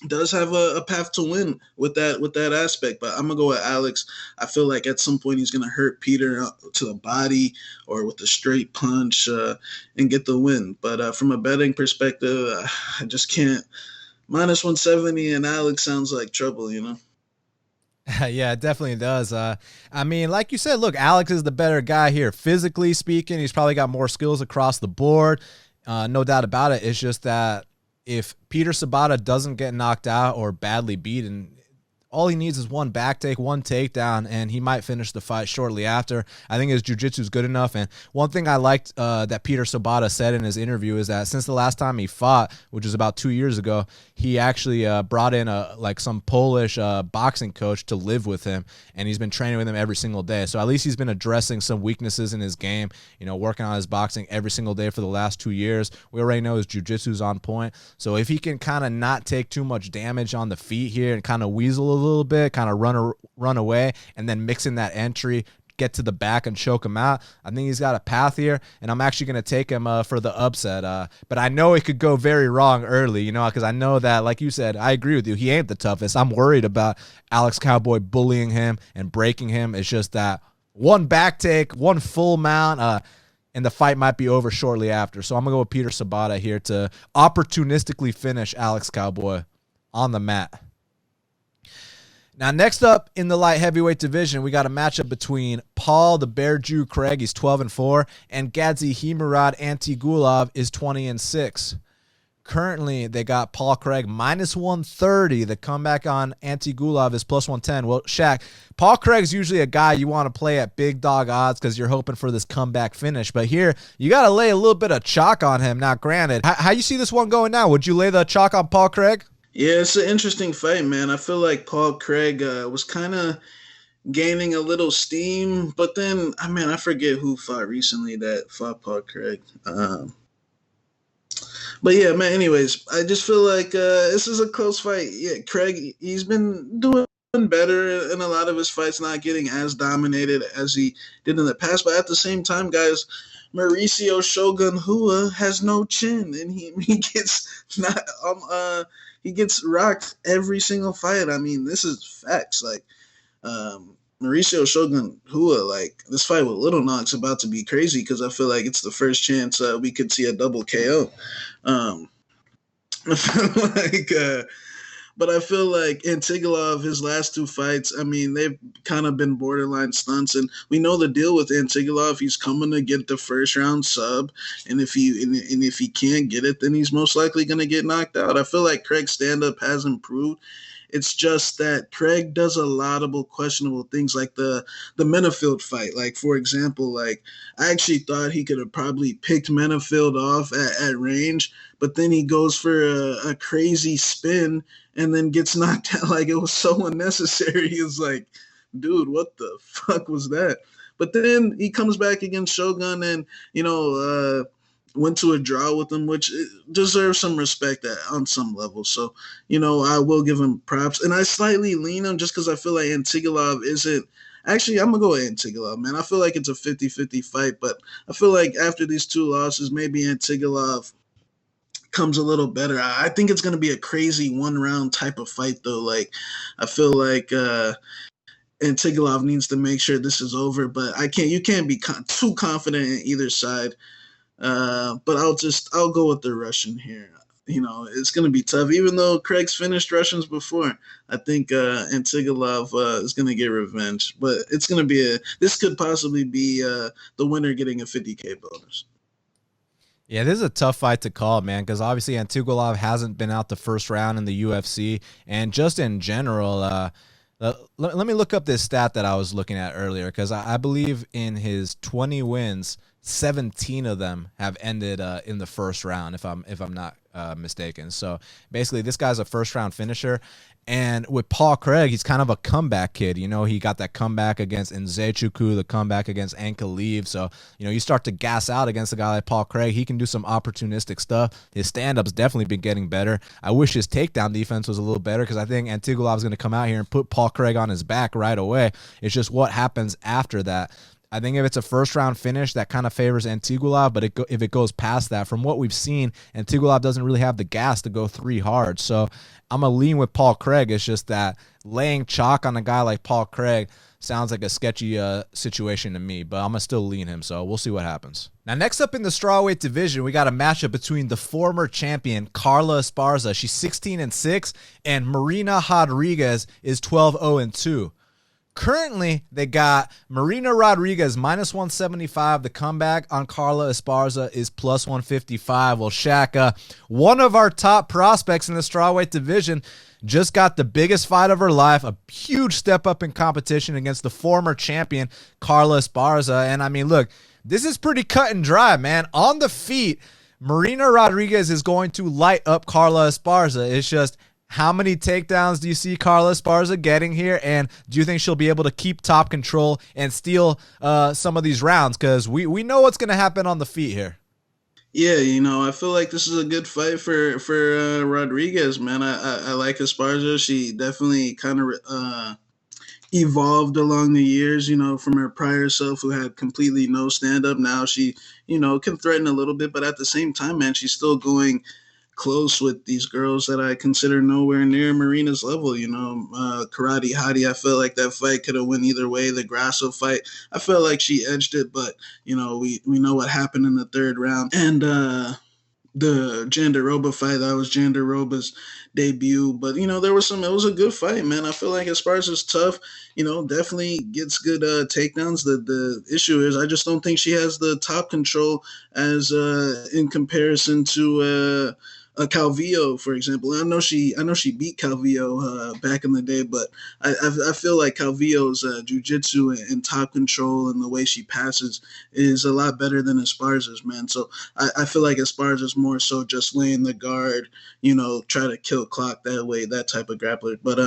does have a path to win with that aspect. But I'm going to go with Alex. I feel like at some point he's going to hurt Peter to the body or with a straight punch and get the win. But from a betting perspective, I just can't. -170 and Alex sounds like trouble, Yeah, it definitely does. I mean, like you said, look, Alex is the better guy here. Physically speaking, he's probably got more skills across the board. No doubt about it. It's just that if Peter Sobotta doesn't get knocked out or badly beaten, all he needs is one back take, one takedown, and he might finish the fight shortly after. I think his jiu-jitsu is good enough. And one thing I liked that Peter Sobotta said in his interview is that since the last time he fought, which was about 2 years ago, he actually brought in some Polish boxing coach to live with him, and he's been training with him every single day. So at least he's been addressing some weaknesses in his game, working on his boxing every single day for the last 2 years. We already know his jiu-jitsu is on point. So if he can kind of not take too much damage on the feet here and kind of weasel a little bit, kind of run away, and then mix in that entry, get to the back and choke him out, I think he's got a path here, and I'm actually going to take him for the upset. But I know it could go very wrong early, because I know that, like you said, I agree with you. He ain't the toughest. I'm worried about Alex Cowboy bullying him and breaking him. It's just that one back take, one full mount, and the fight might be over shortly after. So I'm going to go with Peter Sobotta here to opportunistically finish Alex Cowboy on the mat. Now, next up in the light heavyweight division, we got a matchup between Paul the Bear Jew Craig, he's 12-4, and Gadzi Himurad Antigulov is 20-6. Currently, they got Paul Craig minus 130. The comeback on Antigulov is plus 110. Well, Shaq, Paul Craig's usually a guy you want to play at big dog odds because you're hoping for this comeback finish. But here, you got to lay a little bit of chalk on him. Now, granted, how you see this one going now? Would you lay the chalk on Paul Craig? Yeah, it's an interesting fight, man. I feel like Paul Craig was kind of gaining a little steam, but then, I forget who fought recently that fought Paul Craig. But yeah, man, anyways, I just feel like this is a close fight. Yeah, Craig, he's been doing better in a lot of his fights, not getting as dominated as he did in the past. But at the same time, guys, Mauricio Shogun Hua has no chin, and he gets not he gets rocked every single fight. I mean, this is facts. Like Mauricio Shogun Hua, like this fight with Little Knox about to be crazy because I feel like it's the first chance we could see a double KO. I feel like, but I feel like Antigulov, his last two fights, I mean, they've kind of been borderline stunts, and we know the deal with Antigulov. He's coming to get the first round sub, and if he can't get it, then he's most likely going to get knocked out. I feel like Craig's stand-up has improved. It's just that Craig does a lot of questionable things, like the Menafield fight. Like, for example, like I actually thought he could have probably picked Menafield off at range, but then he goes for a crazy spin and then gets knocked out. Like, it was so unnecessary. He was like, dude, what the fuck was that? But then he comes back against Shogun and, went to a draw with him, which deserves some respect on some level. So, I will give him props. And I slightly lean him just because I feel like Antigulov isn't – actually, I'm going to go with Antigulov, man. I feel like it's a 50-50 fight, but I feel like after these two losses, maybe Antigulov comes a little better. I think it's going to be a crazy one-round type of fight, though. Like, I feel like Antigulov needs to make sure this is over, but you can't be too confident in either side. But I'll go with the Russian here. It's going to be tough. Even though Craig's finished Russians before, I think Antigulov is going to get revenge. But it's going to be this could possibly be the winner getting a 50K bonus. Yeah, this is a tough fight to call, man, because obviously Antigulov hasn't been out the first round in the UFC, and just in general, let me look up this stat that I was looking at earlier, because I believe in his 20 wins, 17 of them have ended in the first round, if I'm not mistaken. So basically, this guy's a first round finisher. And with Paul Craig, he's kind of a comeback kid. He got that comeback against Nzechukwu, the comeback against Ankaleev. So, you start to gas out against a guy like Paul Craig. He can do some opportunistic stuff. His stand-up's definitely been getting better. I wish his takedown defense was a little better because I think Antigulov's going to come out here and put Paul Craig on his back right away. It's just what happens after that. I think if it's a first-round finish, that kind of favors Antigulov, but if it goes past that, from what we've seen, Antigulov doesn't really have the gas to go 3 hard. So I'm going to lean with Paul Craig. It's just that laying chalk on a guy like Paul Craig sounds like a sketchy situation to me, but I'm going to still lean him, so we'll see what happens. Now, next up in the strawweight division, we got a matchup between the former champion, Carla Esparza. She's 16-6, and Marina Rodriguez is 12-0-2. Currently, they got Marina Rodriguez minus 175. The comeback on Carla Esparza is plus 155. Well, Shaq, one of our top prospects in the strawweight division just got the biggest fight of her life, a huge step up in competition against the former champion, Carla Esparza. And I mean, look, this is pretty cut and dry, man. On the feet, Marina Rodriguez is going to light up Carla Esparza. It's just, how many takedowns do you see Carla Esparza getting here? And do you think she'll be able to keep top control and steal some of these rounds? Because we know what's going to happen on the feet here. Yeah, I feel like this is a good fight for Rodriguez, man. I like Esparza. She definitely kind of evolved along the years, from her prior self who had completely no stand-up. Now she, can threaten a little bit, but at the same time, man, she's still going close with these girls that I consider nowhere near Marina's level. Karate Hottie, I felt like that fight could have went either way. The Grasso fight, I felt like she edged it, but we know what happened in the third round. And the Jandiroba fight, that was Jandiroba's debut, but it was a good fight, man. I feel like Esparza's tough, definitely gets good takedowns. The issue is I just don't think she has the top control as in comparison to Calvillo, for example. I know she beat Calvillo back in the day, but I feel like Calvillo's jiu-jitsu and top control and the way she passes is a lot better than Esparza's, man. So I feel like Esparza's more so just laying the guard, try to kill clock that way, that type of grappler. But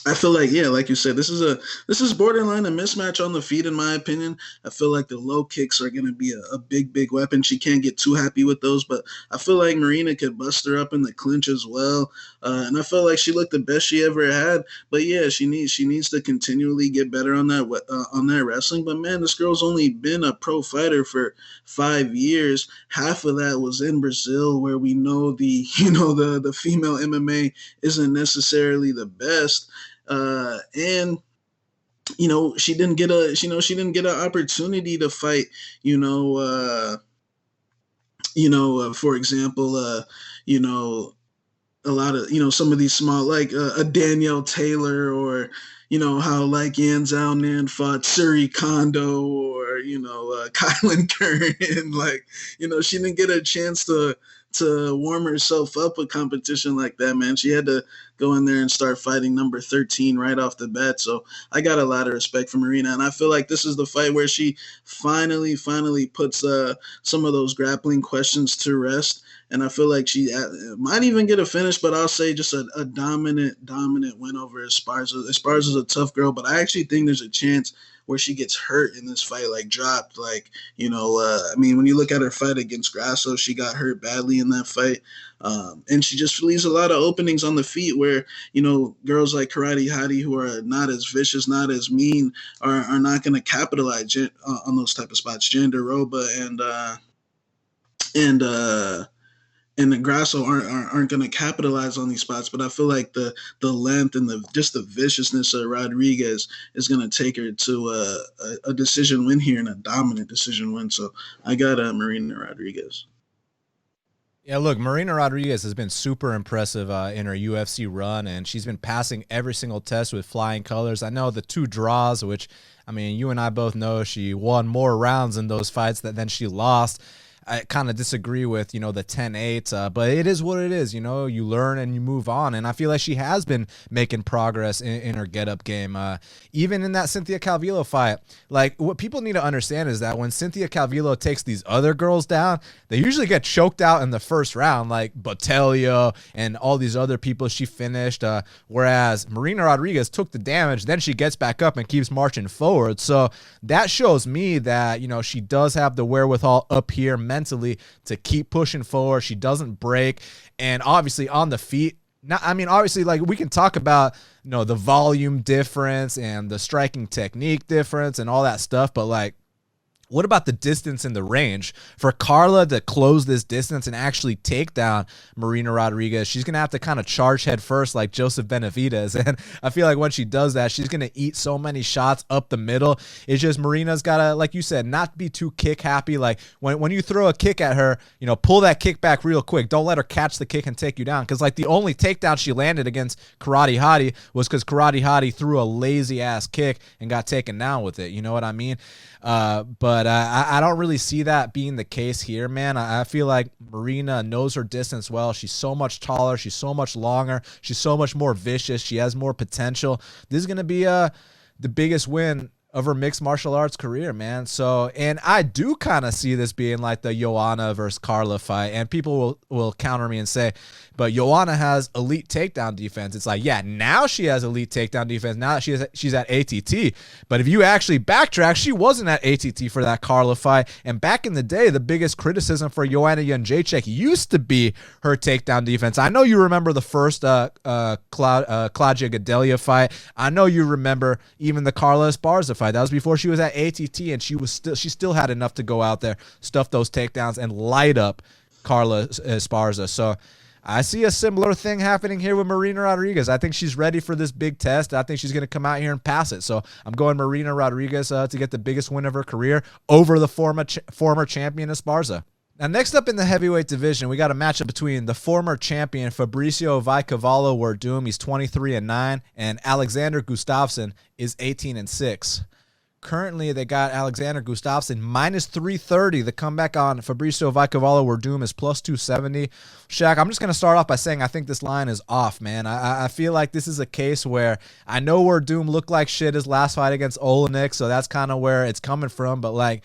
I feel like, yeah, like you said, this is borderline a mismatch on the feet, in my opinion. I feel like the low kicks are going to be a big, big weapon. She can't get too happy with those, but I feel like Marina could bust her up in the clinch as well. And I felt like she looked the best she ever had. But yeah, she needs to continually get better on that wrestling. But man, this girl's only been a pro fighter for 5 years. Half of that was in Brazil, where we know the female MMA isn't necessarily the best. And she didn't get an opportunity to fight, for example, a lot of, some of these small, like a Danielle Taylor, or, how like Yan Zhao Nan fought Suri Kondo, or, Kylan Curran, like, she didn't get a chance to warm herself up with competition like that, man. She had to go in there and start fighting number 13 right off the bat. So I got a lot of respect for Marina, and I feel like this is the fight where she finally puts some of those grappling questions to rest. And I feel like she might even get a finish, but I'll say just a dominant win over Esparza. Esparza's a tough girl, but I actually think there's a chance where she gets hurt in this fight, like dropped. Like, I mean, when you look at her fight against Grasso, she got hurt badly in that fight. And she just leaves a lot of openings on the feet where, girls like Karate Hottie, who are not as vicious, not as mean, are not going to capitalize on those type of spots. Jandaroba and the Grasso aren't going to capitalize on these spots, but I feel like the length and the viciousness of Rodriguez is going to take her to a decision win here, and a dominant decision win. So I got Marina Rodriguez. Yeah, look, Marina Rodriguez has been super impressive in her UFC run, and she's been passing every single test with flying colors. I know the 2 draws, which, I mean, you and I both know she won more rounds in those fights than she lost. I kind of disagree with, the 10-8, but it is what it is. You learn and you move on. And I feel like she has been making progress in her get-up game. Even in that Cynthia Calvillo fight, like, what people need to understand is that when Cynthia Calvillo takes these other girls down, they usually get choked out in the first round, like Botelho and all these other people she finished. Whereas Marina Rodriguez took the damage, then she gets back up and keeps marching forward. So that shows me that, she does have the wherewithal up here mentally to keep pushing forward. She doesn't break. And obviously on the feet, obviously, like, we can talk about, the volume difference and the striking technique difference and all that stuff, but like, what about the distance and the range? For Carla to close this distance and actually take down Marina Rodriguez, she's going to have to kind of charge head first like Joseph Benavidez. And I feel like when she does that, she's going to eat so many shots up the middle. It's just Marina's got to, like you said, not be too kick happy. Like when you throw a kick at her, pull that kick back real quick. Don't let her catch the kick and take you down. Because like the only takedown she landed against Karate Hottie was because Karate Hottie threw a lazy ass kick and got taken down with it. You know what I mean? But I don't really see that being the case here, man. I feel like Marina knows her distance well. She's so much taller. She's so much longer. She's so much more vicious. She has more potential. This is going to be the biggest win of her mixed martial arts career, man. So, and I do kind of see this being like the Joanna versus Carla fight, and people will counter me and say, but Joanna has elite takedown defense. It's like, yeah, now she has elite takedown defense. Now that she's at ATT. But if you actually backtrack, she wasn't at ATT for that Carla fight. And back in the day, the biggest criticism for Joanna Jędrzejczyk used to be her takedown defense. I know you remember the first Claudia Gadelha fight. I know you remember even the Carla Esparza fight. That was before she was at ATT, and she still had enough to go out there, stuff those takedowns, and light up Carla Esparza. So I see a similar thing happening here with Marina Rodriguez. I think she's ready for this big test. I think she's going to come out here and pass it. So I'm going Marina Rodriguez to get the biggest win of her career over the former champion Esparza. Now, next up in the heavyweight division, we got a matchup between the former champion Fabricio Vaicavalo Werdum, he's 23-9, and Alexander Gustafsson is 18-6. currently they got Alexander Gustafsson minus 330. The comeback on Fabricio Vaicavalo Werdum is plus 270. Shaq, I'm just going to start off by saying I think this line is off, man. I feel like this is a case where I know Werdum looked like shit his last fight against Olenek, so that's kind of where it's coming from. But, like,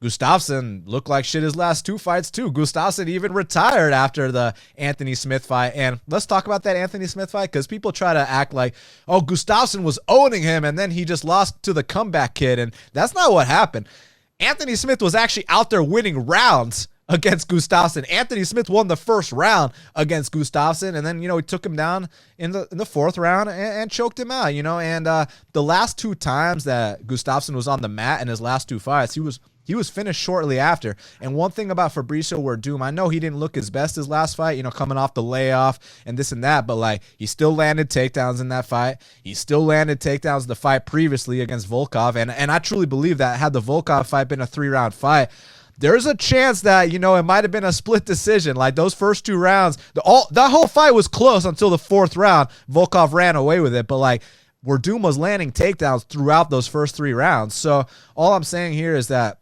Gustafsson looked like shit his last 2 fights, too. Gustafsson even retired after the Anthony Smith fight. And let's talk about that Anthony Smith fight, because people try to act like, oh, Gustafsson was owning him, and then he just lost to the comeback kid. And that's not what happened. Anthony Smith was actually out there winning rounds against Gustafsson. Anthony Smith won the first round against Gustafsson, and then, he took him down in the 4th round and choked him out, and the last 2 times that Gustafsson was on the mat in his last 2 fights, he was finished shortly after. And one thing about Fabricio Werdum, I know he didn't look his best his last fight, coming off the layoff and this and that, but, like, he still landed takedowns in that fight. He still landed takedowns the fight previously against Volkov, and I truly believe that had the Volkov fight been a 3-round fight, there's a chance that, it might have been a split decision. Like, those first 2 rounds, that whole fight was close until the 4th round. Volkov ran away with it, but, like, Werdum was landing takedowns throughout those first 3 rounds. So all I'm saying here is that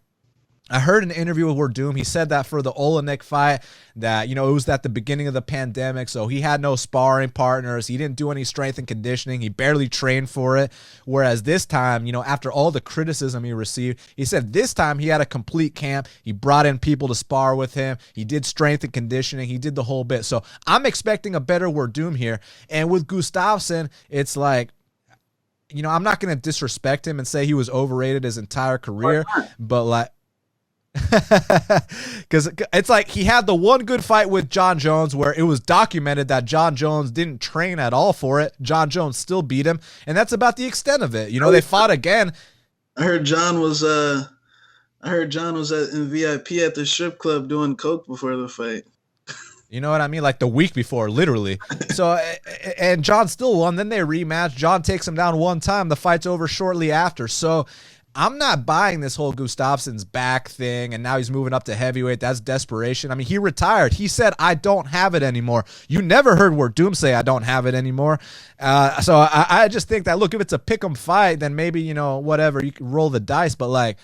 I heard an interview with Werdum. He said that for the Olenek fight, that, it was at the beginning of the pandemic, so he had no sparring partners. He didn't do any strength and conditioning. He barely trained for it. Whereas this time, after all the criticism he received, he said this time he had a complete camp. He brought in people to spar with him. He did strength and conditioning. He did the whole bit. So I'm expecting a better Werdum here. And with Gustafsson, it's like, I'm not going to disrespect him and say he was overrated his entire career, but, like, because it's like he had the one good fight with John Jones where it was documented that John Jones didn't train at all for it. John Jones still beat him, and that's about the extent of it. They fought again. I heard John was in VIP at the strip club doing coke before the fight. You know what I mean? Like the week before, literally. So, and John still won. Then they rematch. John takes him down one time. The fight's over shortly after. So I'm not buying this whole Gustafsson's back thing, and now he's moving up to heavyweight. That's desperation. I mean, he retired. He said, I don't have it anymore. You never heard Werdum say, I don't have it anymore. So I just think that, look, if it's a pick'em fight, then maybe, whatever, you can roll the dice. But, like,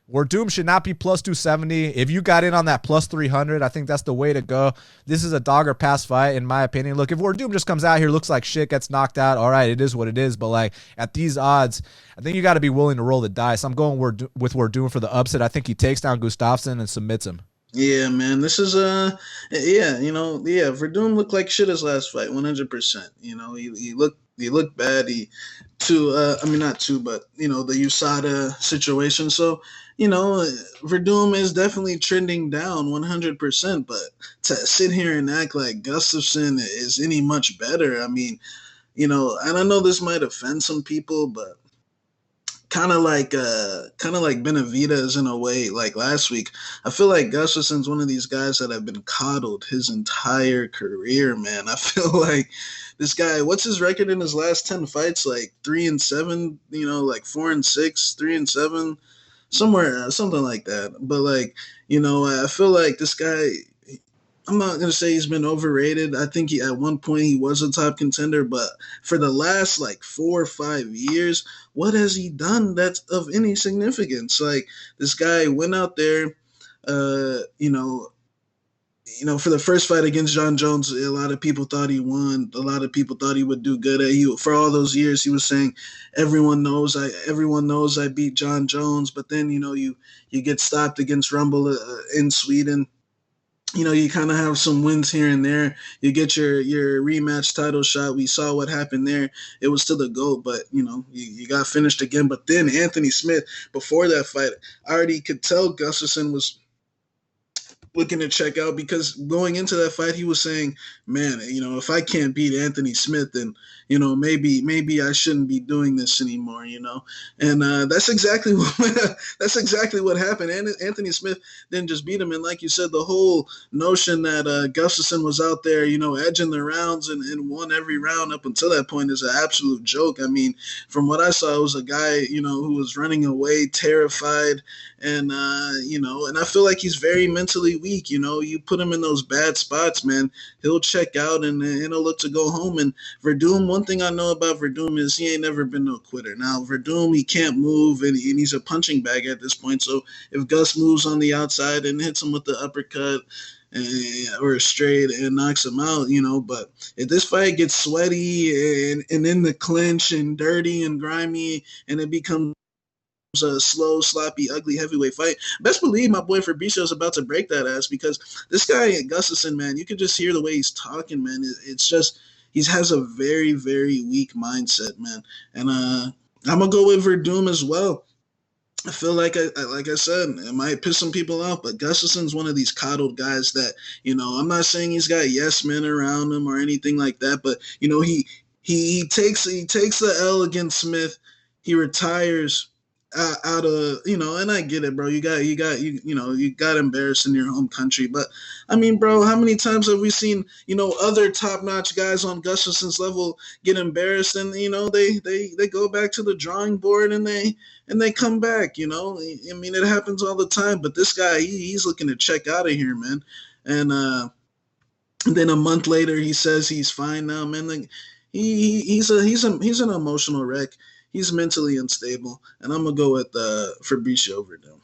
Werdum should not be plus 270. If you got in on that plus 300, I think that's the way to go. This is a dog or pass fight, in my opinion. Look, if Werdum just comes out here, looks like shit, gets knocked out, all right, it is what it is. But, like, at these odds, I think you got to be willing to roll the dice. I'm going with Werdum for the upset. I think he takes down Gustafsson and submits him. Yeah, man, this is Werdum looked like shit his last fight, 100%. He looked bad. The USADA situation. So, Werdum is definitely trending down 100%. But to sit here and act like Gustafsson is any much better, I mean, and I know this might offend some people, but kind of like Benavidez in a way, like last week. I feel like Gustafsson's one of these guys that have been coddled his entire career, man. I feel like this guy, what's his record in his last 10 fights? Like 3-7, like 4-6, 3-7, somewhere, something like that. But, like, I feel like this guy, I'm not going to say he's been overrated. I think at one point he was a top contender, but for the last, like, 4 or 5 years, what has he done that's of any significance? Like, this guy went out there, for the first fight against John Jones, a lot of people thought he won. A lot of people thought he would do good. For all those years, he was saying, everyone knows I beat John Jones. But then, you get stopped against Rumble in Sweden. You kind of have some wins here and there. You get your rematch title shot. We saw what happened there. It was to the GOAT, but, you got finished again. But then Anthony Smith, before that fight, I already could tell Gustafsson was looking to check out, because going into that fight, he was saying, man, if I can't beat Anthony Smith, then, maybe I shouldn't be doing this anymore, and that's exactly what happened. And Anthony Smith didn't just beat him. And like you said, the whole notion that Gustafsson was out there, edging the rounds and won every round up until that point is an absolute joke. I mean, from what I saw, it was a guy, who was running away, terrified, and, and I feel like he's very mentally weak. weak. You put him in those bad spots, man, he'll check out and he'll look to go home. And Verdum, one thing I know about Verdum is he ain't never been no quitter. Now, Verdum, he can't move, and he's a punching bag at this point. So if Gus moves on the outside and hits him with the uppercut or straight and knocks him out, but if this fight gets sweaty and in the clinch and dirty and grimy and it becomes a slow, sloppy, ugly heavyweight fight, best believe my boy Fabricio is about to break that ass, because this guy Gustafsson, man, you could just hear the way he's talking, man. It's just he has a very, very weak mindset, man. And I'm gonna go with Verdum as well. I feel like I said, it might piss some people off, but Gustafsson's one of these coddled guys that, I'm not saying he's got yes men around him or anything like that, but he takes the L against Smith, he retires out of, and I get it, bro. You got embarrassed in your home country, but I mean, bro, how many times have we seen, other top-notch guys on Gustafsson's level get embarrassed, and they go back to the drawing board and they come back. I mean, it happens all the time. But this guy, he's looking to check out of here, man. And then a month later, he says he's fine now, man. Like he's an emotional wreck. He's mentally unstable, and I'm gonna go with Fabricio Verdum.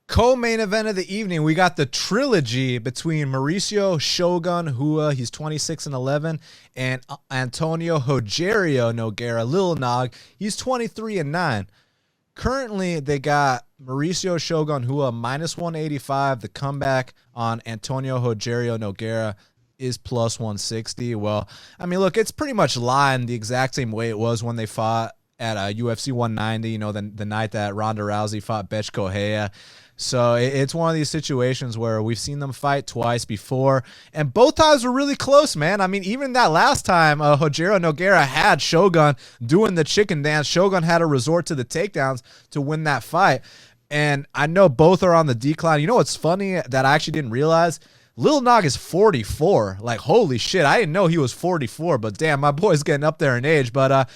Co-main event of the evening, we got the trilogy between Mauricio Shogun Rua, he's 26-11, and Antonio Rogerio Nogueira, Lil Nog, he's 23-9. Currently, they got Mauricio Shogun Rua minus 185. The comeback on Antonio Rogerio Nogueira is plus 160. Well, I mean, look, it's pretty much lying the exact same way it was when they fought at UFC 190, the night that Ronda Rousey fought Bethe Correia. So it's one of these situations where we've seen them fight twice before, and both times were really close, man. I mean, even that last time, Rogerio Nogueira had Shogun doing the chicken dance. Shogun had to resort to the takedowns to win that fight, and I know both are on the decline. You know what's funny that I actually didn't realize? Lil Nog is 44. Like, holy shit, I didn't know he was 44, but damn, my boy's getting up there in age. But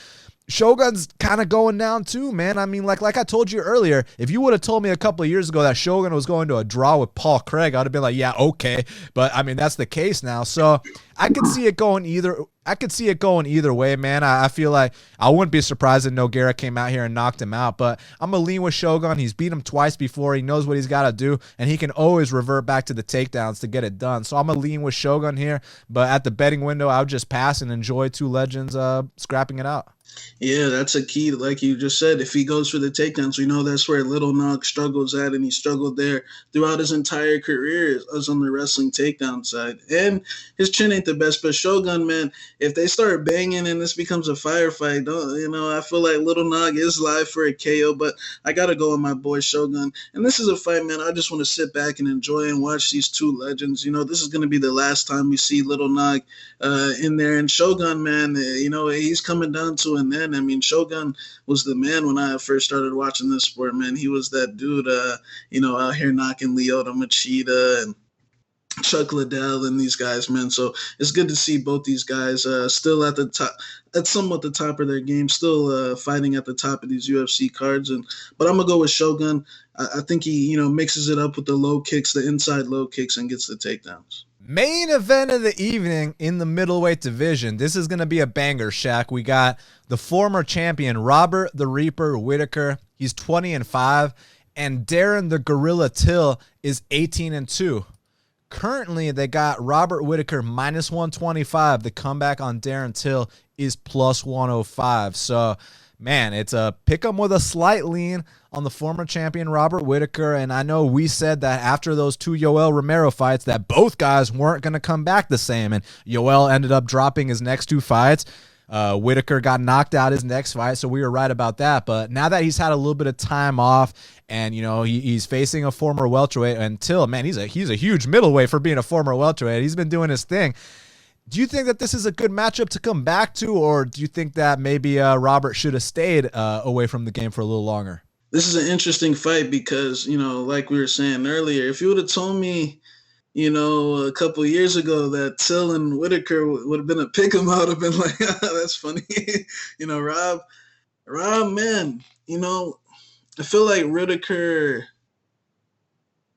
Shogun's kind of going down too, man. I mean, like I told you earlier, if you would have told me a couple of years ago that Shogun was going to a draw with Paul Craig, I would have been like, yeah, okay. But I mean, that's the case now. So I could see it going either way, man. I feel like I wouldn't be surprised if Nogueira came out here and knocked him out, but I'm going to lean with Shogun. He's beat him twice before. He knows what he's got to do, and he can always revert back to the takedowns to get it done. So I'm going to lean with Shogun here, but at the betting window, I would just pass and enjoy two legends scrapping it out. Yeah, that's a key. Like you just said, if he goes for the takedowns, we know that's where Little Nog struggles at, and he struggled there throughout his entire career as on the wrestling takedown side. And his chin ain't the best, but Shogun, man, if they start banging and this becomes a firefight, I feel like Little Nog is live for a KO, but I got to go with my boy Shogun. And this is a fight, man, I just want to sit back and enjoy and watch these two legends. This is going to be the last time we see Little Nog in there. And Shogun, man, he's coming down to an end. I mean, Shogun was the man when I first started watching this sport, man. He was that dude, out here knocking Lyoto Machida and Chuck Liddell and these guys, man. So it's good to see both these guys still at the top, at somewhat the top of their game, still fighting at the top of these UFC cards. But I'm gonna go with Shogun. I think he, mixes it up with the low kicks, the inside low kicks, and gets the takedowns. Main event of the evening in the middleweight division. This is going to be a banger, Shaq. We got the former champion, Robert the Reaper Whittaker. He's 20-5. And Darren the Gorilla Till is 18-2. Currently, they got Robert Whittaker minus 125. The comeback on Darren Till is plus 105. So, man, it's a pick 'em with a slight lean on the former champion Robert Whittaker. And I know we said that after those two Yoel Romero fights that both guys weren't going to come back the same. And Yoel ended up dropping his next two fights. Whittaker got knocked out his next fight, so we were right about that. But now that he's had a little bit of time off, and he's facing a former welterweight, and Till, man, he's a huge middleweight for being a former welterweight. He's been doing his thing. Do you think that this is a good matchup to come back to, or do you think that maybe Robert should have stayed away from the game for a little longer? This is an interesting fight because, like we were saying earlier, if you would have told me, a couple of years ago that Till and Whittaker would have been a pick 'em, I would have been like, that's funny. Rob, man, I feel like Whittaker,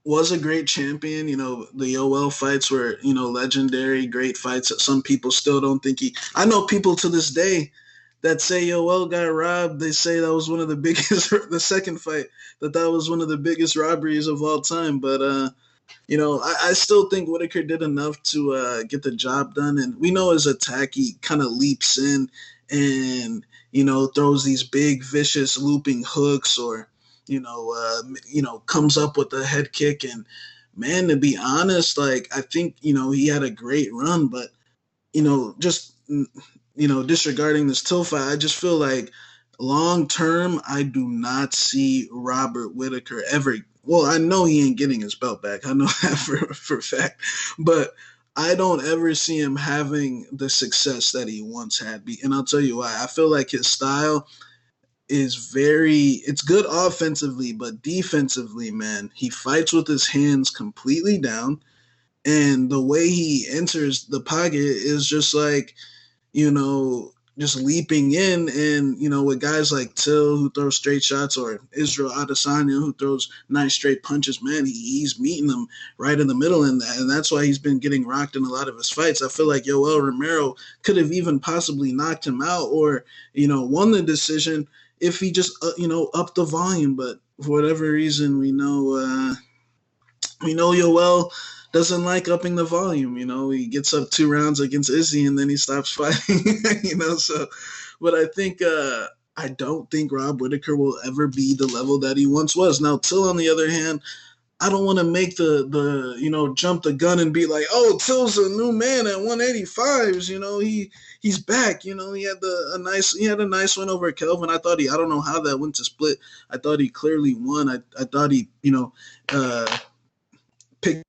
was a great champion. You know, the Yoel fights were, you know, legendary, great fights. Some people still don't think he. I know people to this day that say Yoel got robbed. They say that was one of the biggest. The second fight, that was one of the biggest robberies of all time. But you know, I still think Whittaker did enough to get the job done. And we know his attack, he kind of leaps in and, you know, throws these big, vicious looping hooks, or, comes up with a head kick. And, man, to be honest, like, I think, you know, he had a great run, but, just, disregarding this Till fight, I just feel like long term, I do not see Robert Whittaker ever. Well, I know he ain't getting his belt back. I know that for a fact. But I don't ever see him having the success that he once had. And I'll tell you why. I feel like his style is it's good offensively, but defensively, man, he fights with his hands completely down. And the way he enters the pocket is just like, just leaping in. And, with guys like Till, who throws straight shots, or Israel Adesanya, who throws nice straight punches, man, he's meeting them right in the middle. And that's why he's been getting rocked in a lot of his fights. I feel like Yoel Romero could have even possibly knocked him out, or, won the decision if he just, upped the volume. But for whatever reason, we know Yoel doesn't like upping the volume. He gets up 2 rounds against Izzy and then he stops fighting. So, but I think I don't think Rob Whittaker will ever be the level that he once was. Now, Till, on the other hand, I don't want to make the jump the gun and be like, oh, Till's a new man at 185s. He's back. He had a nice win over Kelvin. I don't know how that went to split. I thought he clearly won. I thought he picked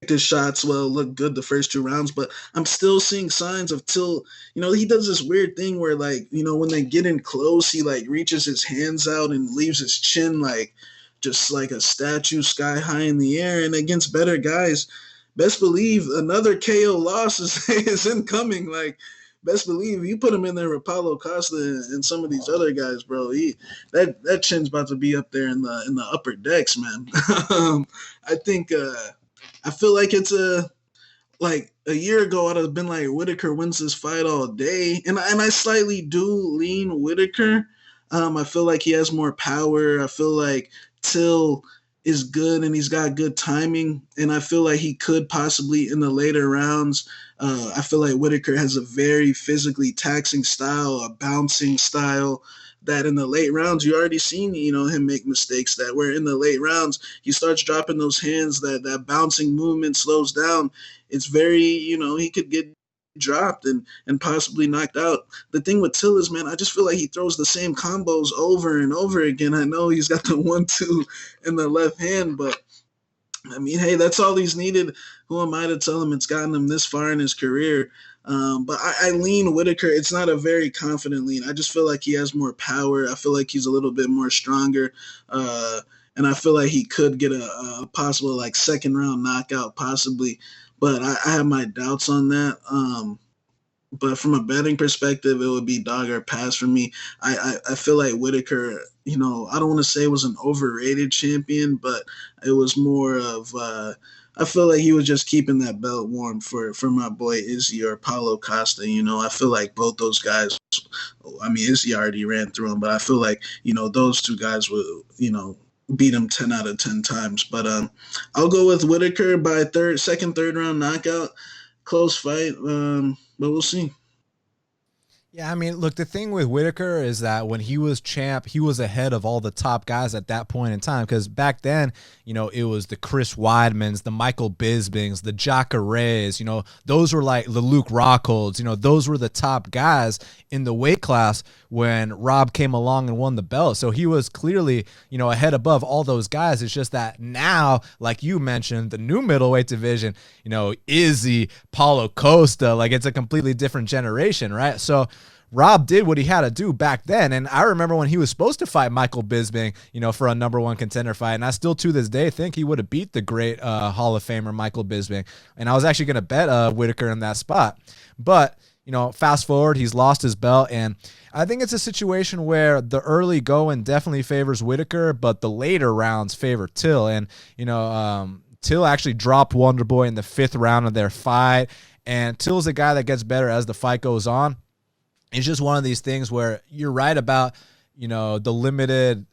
his shots well, looked good the first 2 rounds, but I'm still seeing signs of Till. He does this weird thing where, like, when they get in close, he like reaches his hands out and leaves his chin like just like a statue sky high in the air. And against better guys, best believe another KO loss is incoming. Like, best believe you put him in there with Paulo Costa and some of these other guys, bro. That chin's about to be up there in the upper decks, man. I think I feel like it's a year ago, I'd have been like, Whittaker wins this fight all day. And I slightly do lean Whittaker. I feel like he has more power. I feel like Till is good and he's got good timing. And I feel like he could possibly, in the later rounds, I feel like Whittaker has a very physically taxing style, a bouncing style, that in the late rounds, you already seen, him make mistakes, that where in the late rounds, he starts dropping those hands, that bouncing movement slows down. It's very, he could get dropped and possibly knocked out. The thing with Till is, man, I just feel like he throws the same combos over and over again. I know he's got the 1-2 in the left hand, but I mean, hey, that's all he's needed. Who am I to tell him it's gotten him this far in his career? But I lean Whittaker. It's not a very confident lean. I just feel like he has more power. I feel like he's a little bit more stronger. And I feel like he could get a possible like second round knockout possibly. But I have my doubts on that. But from a betting perspective, it would be dog or pass for me. I feel like Whittaker, I don't want to say it was an overrated champion, but it was more of I feel like he was just keeping that belt warm for my boy Izzy or Paulo Costa. I feel like both those guys, I mean, Izzy already ran through him, but I feel like, those two guys will, beat him 10 out of 10 times. But I'll go with Whittaker by third round knockout. Close fight, but we'll see. Yeah, I mean, look, the thing with Whittaker is that when he was champ, he was ahead of all the top guys at that point in time. Because back then, it was the Chris Weidmans, the Michael Bispings, the Jacares, those were like the Luke Rockholds, those were the top guys in the weight class when Rob came along and won the belt. So he was clearly, ahead above all those guys. It's just that now, like you mentioned, the new middleweight division, Izzy, Paulo Costa, like it's a completely different generation, right? So Rob did what he had to do back then. And I remember when he was supposed to fight Michael Bisping, for a number one contender fight. And I still to this day think he would have beat the great Hall of Famer Michael Bisping. And I was actually going to bet Whittaker in that spot. But, fast forward, he's lost his belt, and I think it's a situation where the early going definitely favors Whittaker, but the later rounds favor Till. And, Till actually dropped Wonder Boy in the 5th round of their fight, and Till's a guy that gets better as the fight goes on. It's just one of these things where you're right about, the limited,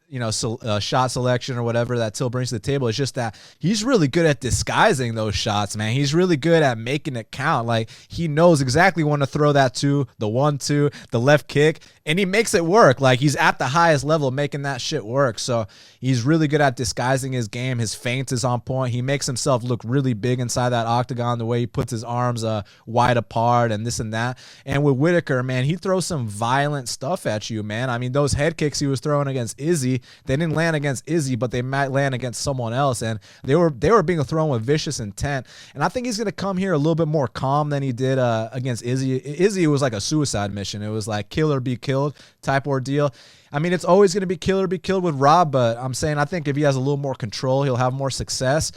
shot selection or whatever that Till brings to the table. It's just that he's really good at disguising those shots, man. He's really good at making it count. Like, he knows exactly when to throw that 2, the 1-2, the left kick, and he makes it work. Like, he's at the highest level making that shit work. So he's really good at disguising his game. His feint is on point. He makes himself look really big inside that octagon, the way he puts his arms wide apart and this and that. And with Whittaker, man, he throws some violent stuff at you, man. I mean, those head kicks he was throwing against Izzy, they didn't land against Izzy, but they might land against someone else, and they were being thrown with vicious intent. And I think he's going to come here a little bit more calm than he did against Izzy. Izzy was like a suicide mission. It was like kill or be killed type ordeal. I mean, it's always going to be kill or be killed with Rob, but I'm saying I think if he has a little more control, he'll have more success.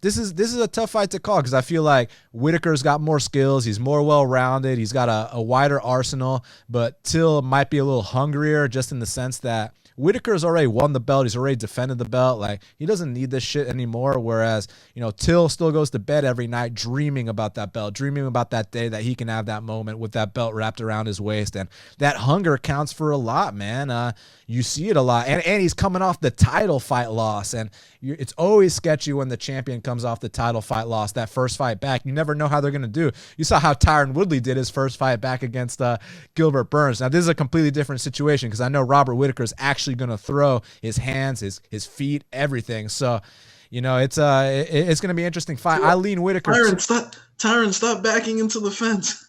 This is a tough fight to call because I feel like Whittaker's got more skills. He's more well-rounded. He's got a wider arsenal, but Till might be a little hungrier just in the sense that Whittaker's already won the belt. He's already defended the belt. Like, he doesn't need this shit anymore. Whereas, Till still goes to bed every night dreaming about that belt, dreaming about that day that he can have that moment with that belt wrapped around his waist. And that hunger counts for a lot, man. You see it a lot. And he's coming off the title fight loss. And it's always sketchy when the champion comes off the title fight loss, that first fight back. You never know how they're going to do. You saw how Tyron Woodley did his first fight back against Gilbert Burns. Now, this is a completely different situation because I know Robert Whittaker is actually going to throw his hands, his feet, everything. So, it's going to be an interesting fight. I lean Whittaker. Tyron, stop backing into the fence.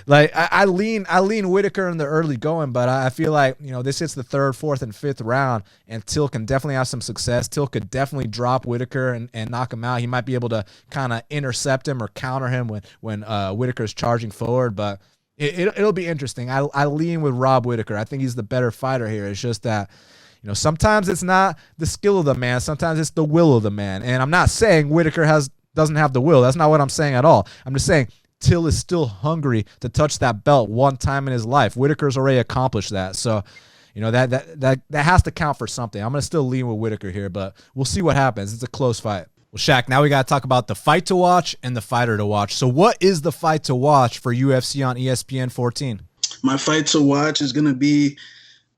Like, I lean Whittaker in the early going, but I feel like, this hits the 3rd, 4th, and 5th round, and Till can definitely have some success. Till could definitely drop Whittaker and knock him out. He might be able to kind of intercept him or counter him when Whittaker's charging forward, but it'll be interesting. I lean with Rob Whittaker. I think he's the better fighter here. It's just that, sometimes it's not the skill of the man. Sometimes it's the will of the man. And I'm not saying Whittaker doesn't have the will. That's not what I'm saying at all. I'm just saying Till is still hungry to touch that belt one time in his life. Whittaker's already accomplished that. So, that has to count for something. I'm going to still lean with Whittaker here, but we'll see what happens. It's a close fight. Well, Shaq, now we got to talk about the fight to watch and the fighter to watch. So what is the fight to watch for UFC on ESPN 14? My fight to watch is going to be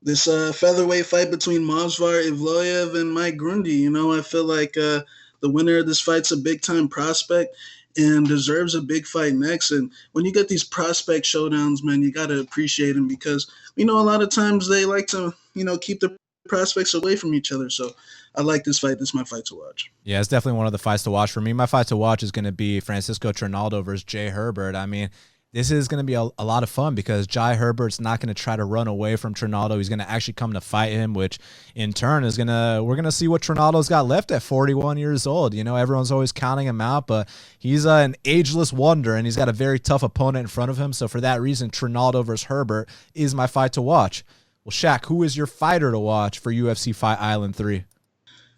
this featherweight fight between Movsar, Evloev, and Mike Grundy. I feel like the winner of this fight's a big-time prospect and deserves a big fight next. And when you get these prospect showdowns, man, you got to appreciate them because, a lot of times they like to, keep the prospects away from each other. So I like this fight. This is my fight to watch. Yeah, it's definitely one of the fights to watch for me. My fight to watch is going to be Francisco Trinaldo versus Jai Herbert. I mean, this is going to be a lot of fun because Jai Herbert's not going to try to run away from Trinaldo. He's going to actually come to fight him, which in turn is we're going to see what Trinaldo's got left at 41 years old. Everyone's always counting him out, but he's an ageless wonder, and he's got a very tough opponent in front of him. So for that reason, Trinaldo versus Herbert is my fight to watch. Well, Shaq, who is your fighter to watch for UFC Fight Island 3?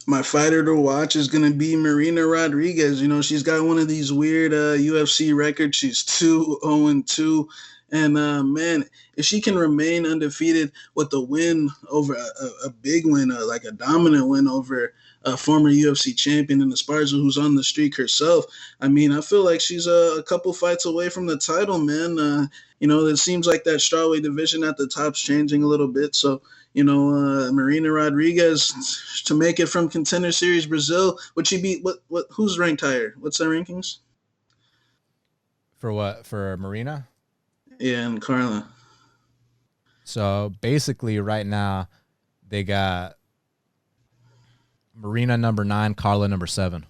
My fighter to watch is going to be Marina Rodriguez. She's got one of these weird UFC records. She's 2-0-2. And, man, if she can remain undefeated with a win over a big win, like a dominant win over a former UFC champion in Esparza who's on the streak herself, I feel like she's a couple fights away from the title, man. It seems like that strawweight division at the top's changing a little bit. So, Marina Rodriguez to make it from Contender Series Brazil. Would she be who's ranked higher? What's their rankings? For what? For Marina? Yeah, and Carla. So basically right now they got Marina number 9, Carla number 7.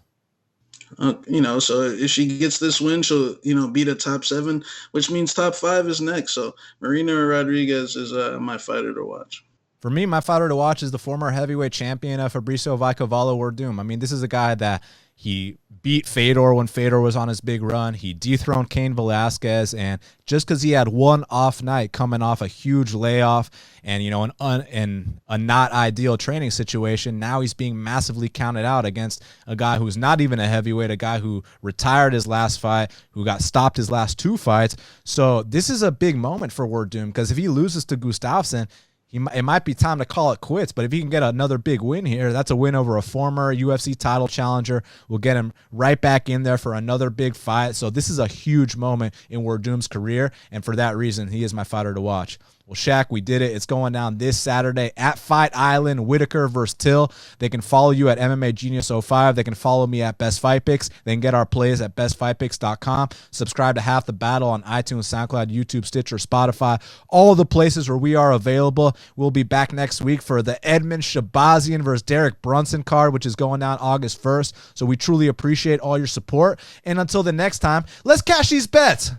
So if she gets this win, she'll, beat a top 7, which means top 5 is next. So Marina Rodriguez is my fighter to watch. For me, my fighter to watch is the former heavyweight champion, Fabricio Vaicavalo Werdum. This is a guy that He beat Fedor when Fedor was on his big run. He dethroned Cain Velasquez, and just because he had one off night coming off a huge layoff and, you know, a not ideal training situation, now he's being massively counted out against a guy who's not even a heavyweight, a guy who retired his last fight, who got stopped his last 2 fights. So this is a big moment for Werdum, because if he loses to Gustafsson, it might be time to call it quits. But if he can get another big win here, that's a win over a former UFC title challenger. We'll get him right back in there for another big fight. So this is a huge moment in Werdum's career, and for that reason, he is my fighter to watch. Well, Shaq, we did it. It's going down this Saturday at Fight Island, Whittaker versus Till. They can follow you at MMA Genius 05. They can follow me at Best Fight Picks. They can get our plays at bestfightpicks.com. Subscribe to Half the Battle on iTunes, SoundCloud, YouTube, Stitcher, Spotify, all the places where we are available. We'll be back next week for the Edmund Shabazian versus Derek Brunson card, which is going down August 1st. So we truly appreciate all your support. And until the next time, let's cash these bets.